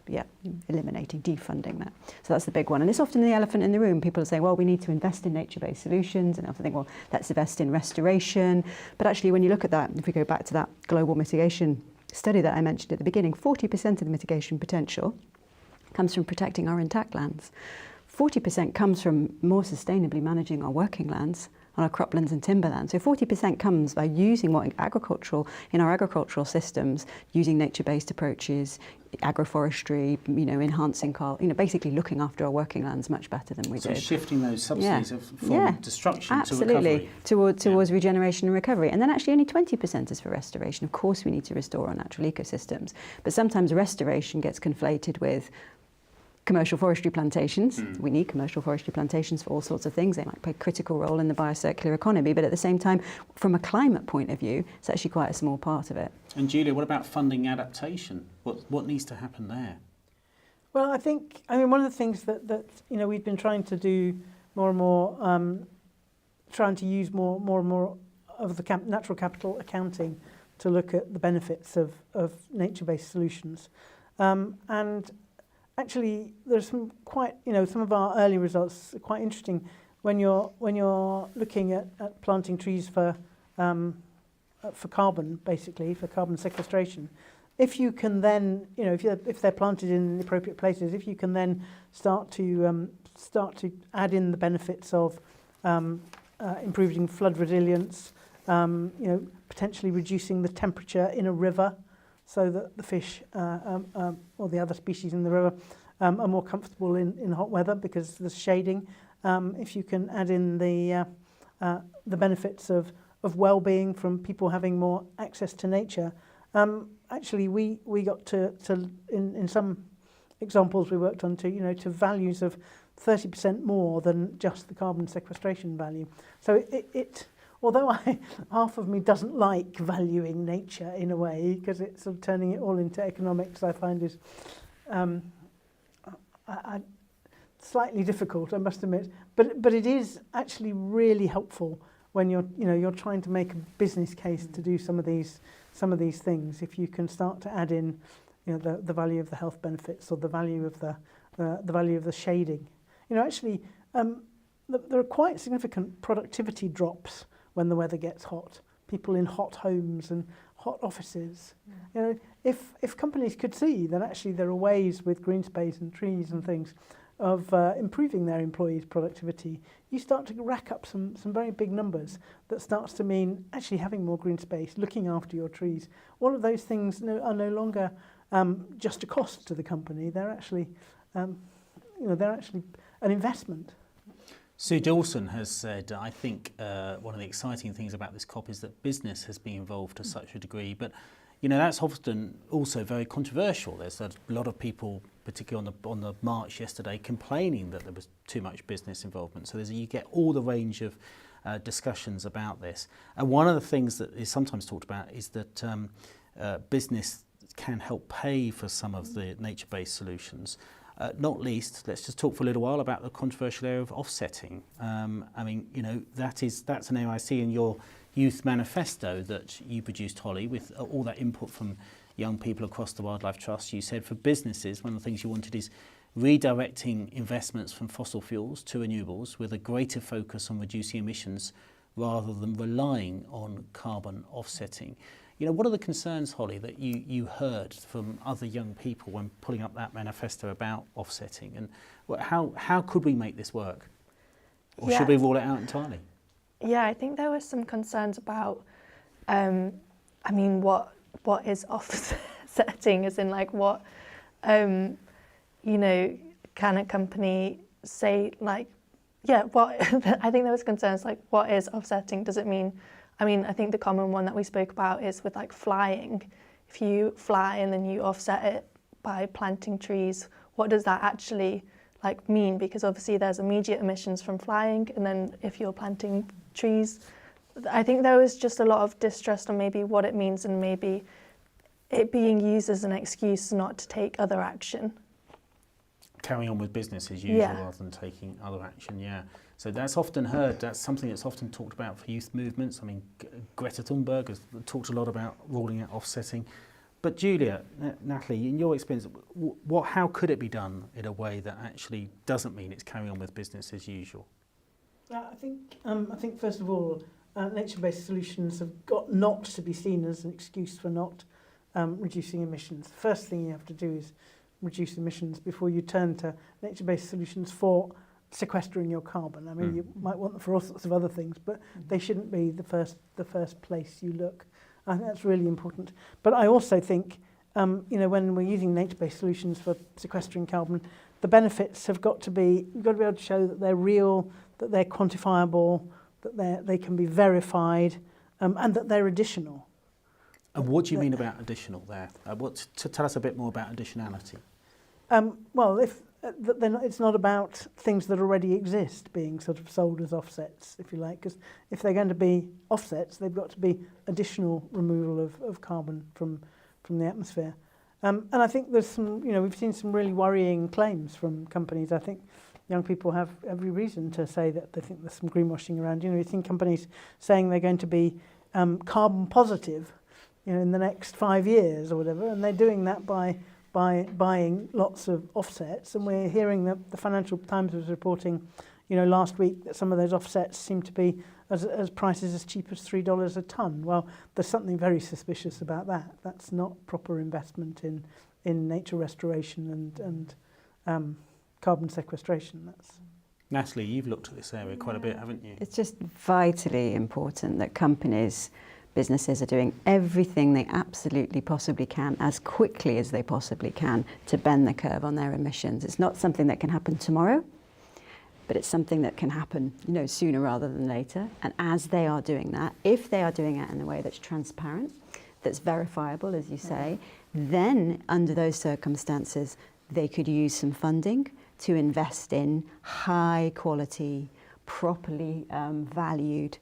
eliminating, defunding that. So that's the big one, and it's often the elephant in the room. People are saying, well, we need to invest in nature-based solutions, and I often think, well, let's invest in restoration. But actually, when you look at that, if we go back to that global mitigation study that I mentioned at the beginning, 40% of the mitigation potential comes from protecting our intact lands. 40% comes from more sustainably managing our working lands, on our croplands and timberlands. So 40% comes by using in our agricultural systems, using nature-based approaches, agroforestry, enhancing basically looking after our working lands much better than we did. So shifting those subsidies from destruction to recovery. Towards regeneration and recovery. And then actually only 20% is for restoration. Of course we need to restore our natural ecosystems, but sometimes restoration gets conflated with commercial forestry plantations. We need commercial forestry plantations for all sorts of things. They might play a critical role in the biocircular economy, but at the same time, from a climate point of view, it's actually quite a small part of it. And Julia, what about funding adaptation? What needs to happen there? Well, I mean, one of the things that we've been trying to do more and more, trying to use more and more of the natural capital accounting to look at the benefits of nature-based solutions. And actually, there's some some of our early results are quite interesting when you're looking at planting trees for carbon, basically for carbon sequestration. If you can then, if they're planted in the appropriate places, if you can then start to add in the benefits of improving flood resilience, potentially reducing the temperature in a river so that the fish or the other species in the river are more comfortable in hot weather because there's shading. If you can add in the benefits of well-being from people having more access to nature. Actually, we got to in some examples we worked on to values of 30% more than just the carbon sequestration value. So it although half of me doesn't like valuing nature in a way because it's sort of turning it all into economics, I find is slightly difficult, I must admit. But it is actually really helpful when you're trying to make a business case to do some of these things. If you can start to add in the value of the health benefits or the value of the value of the shading. Actually there are quite significant productivity drops when the weather gets hot. People in hot homes and hot offices. If companies could see that actually there are ways with green space and trees and things of improving their employees' productivity, you start to rack up some very big numbers that starts to mean actually having more green space, looking after your trees. All of those things are no longer just a cost to the company. They're actually, they're actually an investment. Sue Dawson has said, I think one of the exciting things about this COP is that business has been involved to such a degree, but that's often also very controversial. There's a lot of people, particularly on the march yesterday, complaining that there was too much business involvement. So you get all the range of discussions about this. And one of the things that is sometimes talked about is that business can help pay for some of the nature-based solutions. Not least, let's just talk for a little while about the controversial area of offsetting. That's an area I see in your youth manifesto that you produced, Holly, with all that input from young people across the Wildlife Trust. You said for businesses, one of the things you wanted is redirecting investments from fossil fuels to renewables with a greater focus on reducing emissions rather than relying on carbon offsetting. What are the concerns, Holly, that you heard from other young people when pulling up that manifesto about offsetting? And how could we make this work? Or should we rule it out entirely? Yeah, I think there were some concerns about, what is offsetting, as in what, can a company say what, I think there was concerns what is offsetting? Does it mean, I think the common one that we spoke about is with flying. If you fly and then you offset it by planting trees, what does that actually mean? Because obviously there's immediate emissions from flying, and then if you're planting trees, I think there was just a lot of distrust on maybe what it means and maybe it being used as an excuse not to take other action. Carrying on with business as usual rather than taking other action, So that's often heard, that's something that's often talked about for youth movements. Greta Thunberg has talked a lot about ruling out offsetting. But Julia, Natalie, in your experience, how could it be done in a way that actually doesn't mean it's carrying on with business as usual? I think first of all, nature-based solutions have got not to be seen as an excuse for not reducing emissions. The first thing you have to do is reduce emissions before you turn to nature-based solutions for sequestering your carbon. You might want them for all sorts of other things, but they shouldn't be the first place you look. I think that's really important. But I also think, when we're using nature-based solutions for sequestering carbon, the benefits have got to be, you've got to be able to show that they're real, that they're quantifiable, that they can be verified, and that they're additional. And what do you mean about additional there? Tell us a bit more about additionality. It's not about things that already exist being sort of sold as offsets, if you like, because if they're going to be offsets, they've got to be additional removal of carbon from the atmosphere. And I think there's some, we've seen some really worrying claims from companies. I think young people have every reason to say that they think there's some greenwashing around. You've seen companies saying they're going to be carbon positive, in the next 5 years or whatever, and they're doing that by buying lots of offsets. And we're hearing that the Financial Times was reporting, last week that some of those offsets seem to be as prices as cheap as $3 a tonne. Well, there's something very suspicious about that. That's not proper investment in nature restoration and carbon sequestration. Natalie, you've looked at this area quite a bit, haven't you? It's just vitally important that businesses are doing everything they absolutely possibly can as quickly as they possibly can to bend the curve on their emissions. It's not something that can happen tomorrow, but it's something that can happen, sooner rather than later. And as they are doing that, if they are doing it in a way that's transparent, that's verifiable, as you say, then under those circumstances, they could use some funding to invest in high quality, properly valued,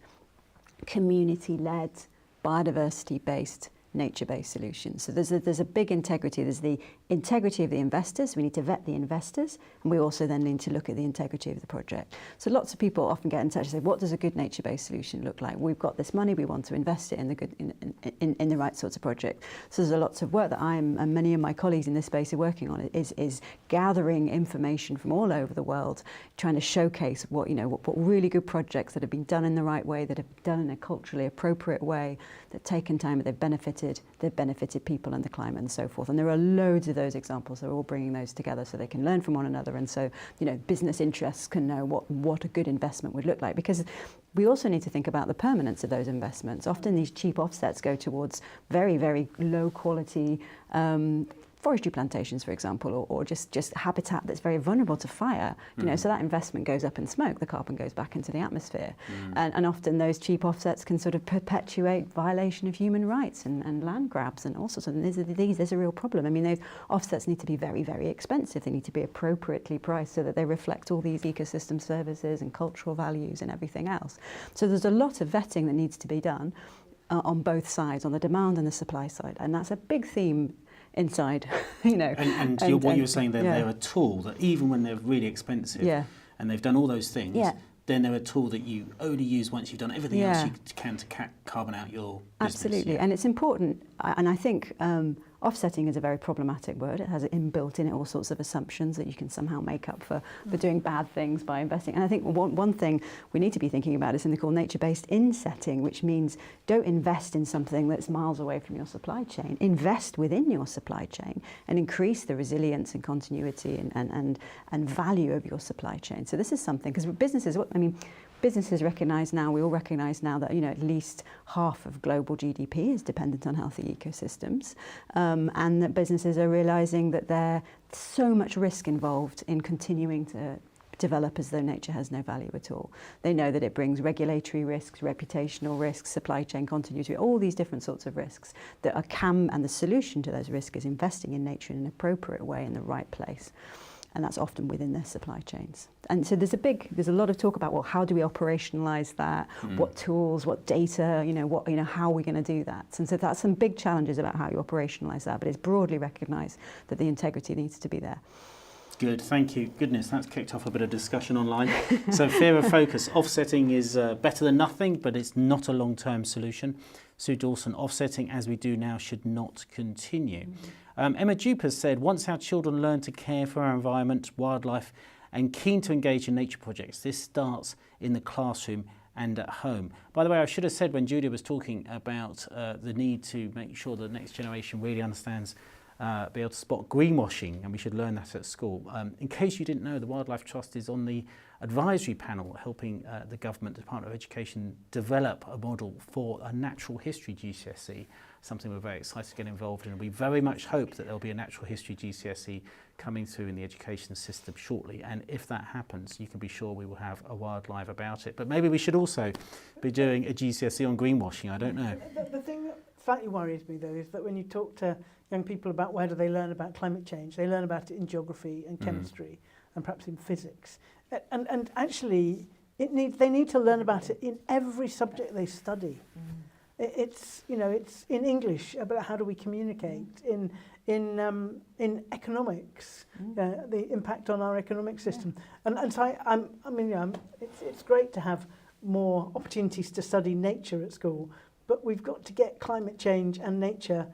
community-led, biodiversity-based, nature-based solutions. So there's a big integrity. There's the integrity of the investors. We need to vet the investors, and we also then need to look at the integrity of the project. So lots of people often get in touch and say, what does a good nature-based solution look like? We've got this money, we want to invest it in the right sorts of project. So there's a lots of work that and many of my colleagues in this space are working on is gathering information from all over the world, trying to showcase what really good projects that have been done in the right way, that have been done in a culturally appropriate way, that have taken time, they've benefited people and the climate and so forth. And there are loads of those examples. They're all bringing those together so they can learn from one another, and so business interests can know what a good investment would look like. Because we also need to think about the permanence of those investments. Often these cheap offsets go towards very, very low quality forestry plantations, for example, or just habitat that's very vulnerable to fire. So that investment goes up in smoke, the carbon goes back into the atmosphere. And often those cheap offsets can sort of perpetuate violation of human rights and land grabs and all sorts of things. There's a real problem. I mean, those offsets need to be very, very expensive. They need to be appropriately priced so that they reflect all these ecosystem services and cultural values and everything else. So there's a lot of vetting that needs to be done on both sides, on the demand and the supply side. And that's a big theme inside, And what you were saying, they're a tool that even when they're really expensive and they've done all those things, then they're a tool that you only use once you've done everything else you can to carbon out your business. Absolutely, and it's important, and I think offsetting is a very problematic word. It has inbuilt in it all sorts of assumptions that you can somehow make up for doing bad things by investing. And I think one thing we need to be thinking about is something called nature-based insetting, which means don't invest in something that's miles away from your supply chain. Invest within your supply chain and increase the resilience and continuity and value of your supply chain. So this is something, because businesses recognise now, we all recognise now that at least half of global GDP is dependent on healthy ecosystems, and that businesses are realising that there's so much risk involved in continuing to develop as though nature has no value at all. They know that it brings regulatory risks, reputational risks, supply chain continuity, all these different sorts of risks that and the solution to those risks is investing in nature in an appropriate way in the right place. And that's often within their supply chains. And so there's a lot of talk about, well, how do we operationalise that? What tools, what data, how are we going to do that? And so that's some big challenges about how you operationalise that, but it's broadly recognised that the integrity needs to be there. Good, thank you. Goodness, that's kicked off a bit of discussion online. So fear of focus. Offsetting is better than nothing, but it's not a long-term solution. Sue Dawson, offsetting as we do now should not continue. Emma Dupe has said, once our children learn to care for our environment, wildlife, and keen to engage in nature projects, this starts in the classroom and at home. By the way, I should have said when Julia was talking about the need to make sure the next generation really understands be able to spot greenwashing, and we should learn that at school. In case you didn't know, the Wildlife Trust is on the advisory panel helping the government, Department of Education, develop a model for a natural history GCSE, something we're very excited to get involved in. We very much hope that there'll be a natural history GCSE coming through in the education system shortly, and if that happens, you can be sure we will have a wildlife about it. But maybe we should also be doing a GCSE on greenwashing, I don't know. The thing that slightly worries me, though, is that when you talk to young people about where do they learn about climate change, they learn about it in geography and chemistry and perhaps in physics. And actually, they need to learn about it in every subject they study. It's in English about how do we communicate, in economics, the impact on our economic system. And so it's great to have more opportunities to study nature at school, but we've got to get climate change and nature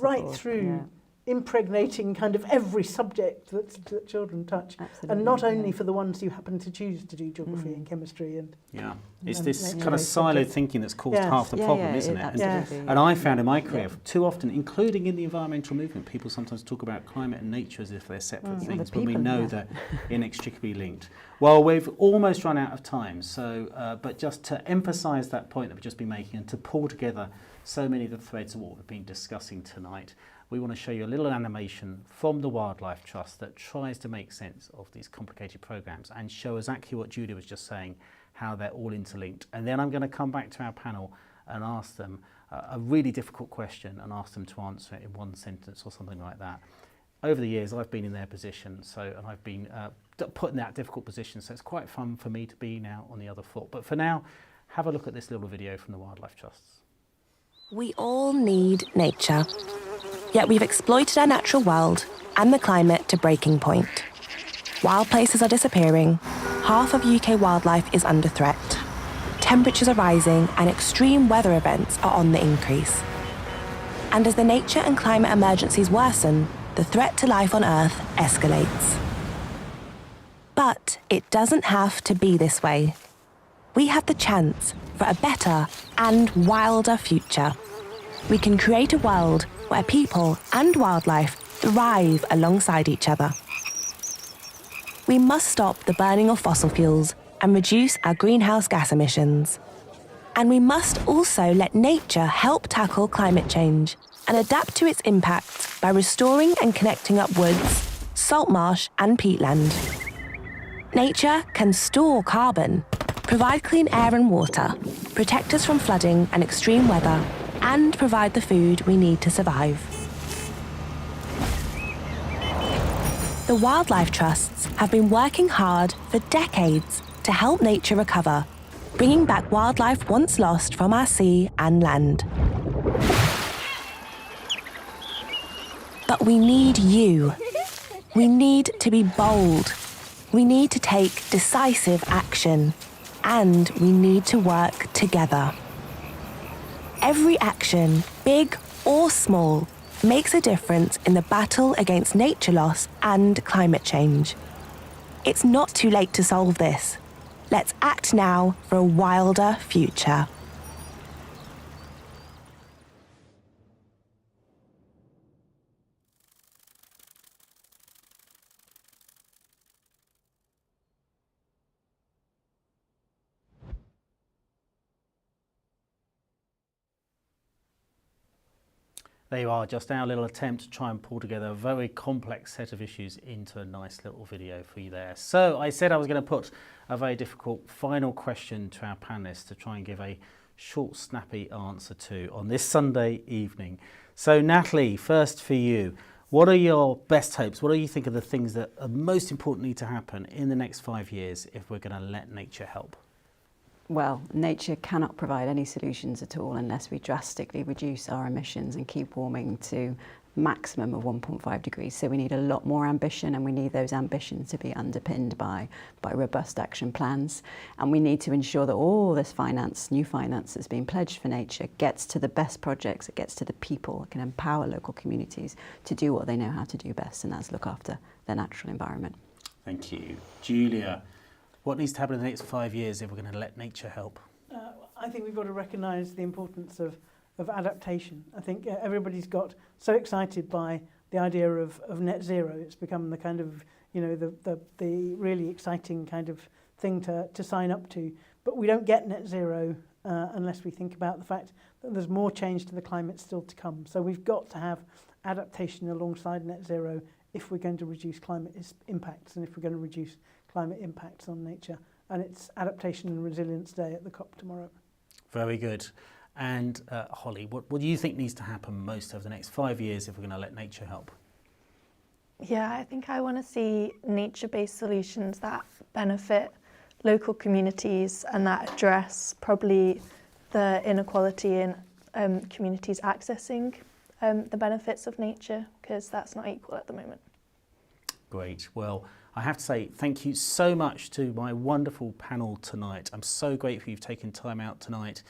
right through impregnating kind of every subject that children touch. Absolutely, And not only yeah. for the ones who happen to choose to do geography and chemistry and it's and this nature kind of based siloed subjects. thinking that's caused Yes. half the problem, isn't it? Absolutely. And I found in my career, too often, including in the environmental movement, people sometimes talk about climate and nature as if they're separate things, when we know they're inextricably linked. Well, we've almost run out of time, so but just to emphasise that point that we've just been making and to pull together so many of the threads of what we've been discussing tonight, we want to show you a little animation from the Wildlife Trust that tries to make sense of these complicated programmes and show exactly what Julia was just saying, how they're all interlinked. And then I'm going to come back to our panel and ask them a really difficult question and ask them to answer it in one sentence or something like that. Over the years, I've been in their position, and I've been put in that difficult position, so it's quite fun for me to be now on the other foot. But for now, have a look at this little video from the Wildlife Trusts. We all need nature. Yet we've exploited our natural world and the climate to breaking point. Wild places are disappearing, half of UK wildlife is under threat. Temperatures are rising and extreme weather events are on the increase. And as the nature and climate emergencies worsen, the threat to life on Earth escalates. But it doesn't have to be this way. We have the chance for a better and wilder future. We can create a world where people and wildlife thrive alongside each other. We must stop the burning of fossil fuels and reduce our greenhouse gas emissions. And we must also let nature help tackle climate change and adapt to its impacts by restoring and connecting up woods, salt marsh and peatland. Nature can store carbon, provide clean air and water, protect us from flooding and extreme weather, and provide the food we need to survive. The Wildlife Trusts have been working hard for decades to help nature recover, bringing back wildlife once lost from our sea and land. But we need you. We need to be bold. We need to take decisive action. And we need to work together. Every action, big or small, makes a difference in the battle against nature loss and climate change. It's not too late to solve this. Let's act now for a wilder future. There you are, just our little attempt to try and pull together a very complex set of issues into a nice little video for you there. So I said I was going to put a very difficult final question to our panellists to try and give a short, snappy answer to on this Sunday evening. So Natalie, first for you, what are your best hopes? What do you think are the things that are most importantly to happen in the next 5 years if we're going to let nature help? Well, nature cannot provide any solutions at all unless we drastically reduce our emissions and keep warming to maximum of 1.5 degrees. So we need a lot more ambition, and we need those ambitions to be underpinned by robust action plans. And we need to ensure that all this finance, new finance that's been pledged for nature, gets to the best projects, it gets to the people, it can empower local communities to do what they know how to do best, and that's look after their natural environment. Thank you. Julia, what needs to happen in the next 5 years if we're going to let nature help? I think we've got to recognise the importance of adaptation. I think everybody's got so excited by the idea of net zero. It's become the kind of, the really exciting kind of thing to sign up to. But we don't get net zero unless we think about the fact that there's more change to the climate still to come. So we've got to have adaptation alongside net zero if we're going to reduce climate impacts and if we're going to reduce climate impacts on nature. And it's Adaptation and Resilience Day at the COP tomorrow. Very good. And Holly, what do you think needs to happen most over the next 5 years if we're going to let nature help? Yeah, I think I want to see nature-based solutions that benefit local communities and that address probably the inequality in communities accessing the benefits of nature, because that's not equal at the moment. Great. Well, I have to say thank you so much to my wonderful panel tonight. I'm so grateful you've taken time out tonight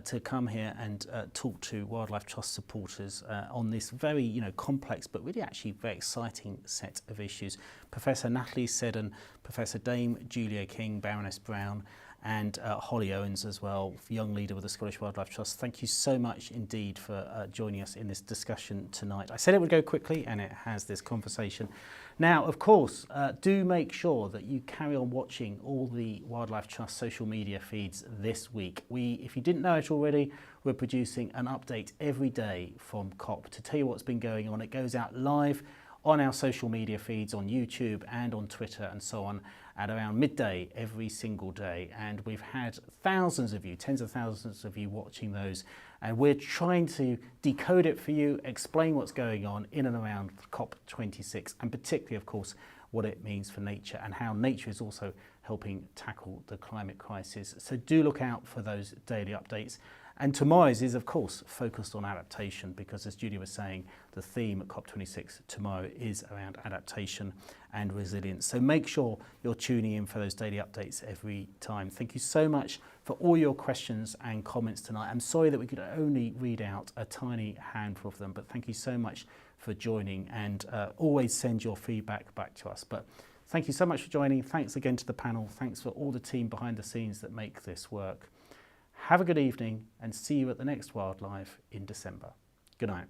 to come here and talk to Wildlife Trust supporters on this very complex but really actually very exciting set of issues. Professor Natalie Seddon, Professor Dame Julia King, Baroness Brown, and Holly Owens as well, young leader with the Scottish Wildlife Trust. Thank you so much indeed for joining us in this discussion tonight. I said it would go quickly, and it has, this conversation. Now, of course, do make sure that you carry on watching all the Wildlife Trust social media feeds this week. If you didn't know it already, we're producing an update every day from COP to tell you what's been going on. It goes out live on our social media feeds on YouTube and on Twitter and so on at around midday every single day. And we've had thousands of you, tens of thousands of you watching those. And we're trying to decode it for you, explain what's going on in and around COP26, and particularly, of course, what it means for nature and how nature is also helping tackle the climate crisis. So do look out for those daily updates. And tomorrow's is, of course, focused on adaptation, because as Judy was saying, the theme at COP26 tomorrow is around adaptation and resilience. So make sure you're tuning in for those daily updates every time. Thank you so much for all your questions and comments tonight. I'm sorry that we could only read out a tiny handful of them, but thank you so much for joining, and always send your feedback back to us. But thank you so much for joining. Thanks again to the panel. Thanks for all the team behind the scenes that make this work. Have a good evening, and see you at the next Wildlife in December. Good night.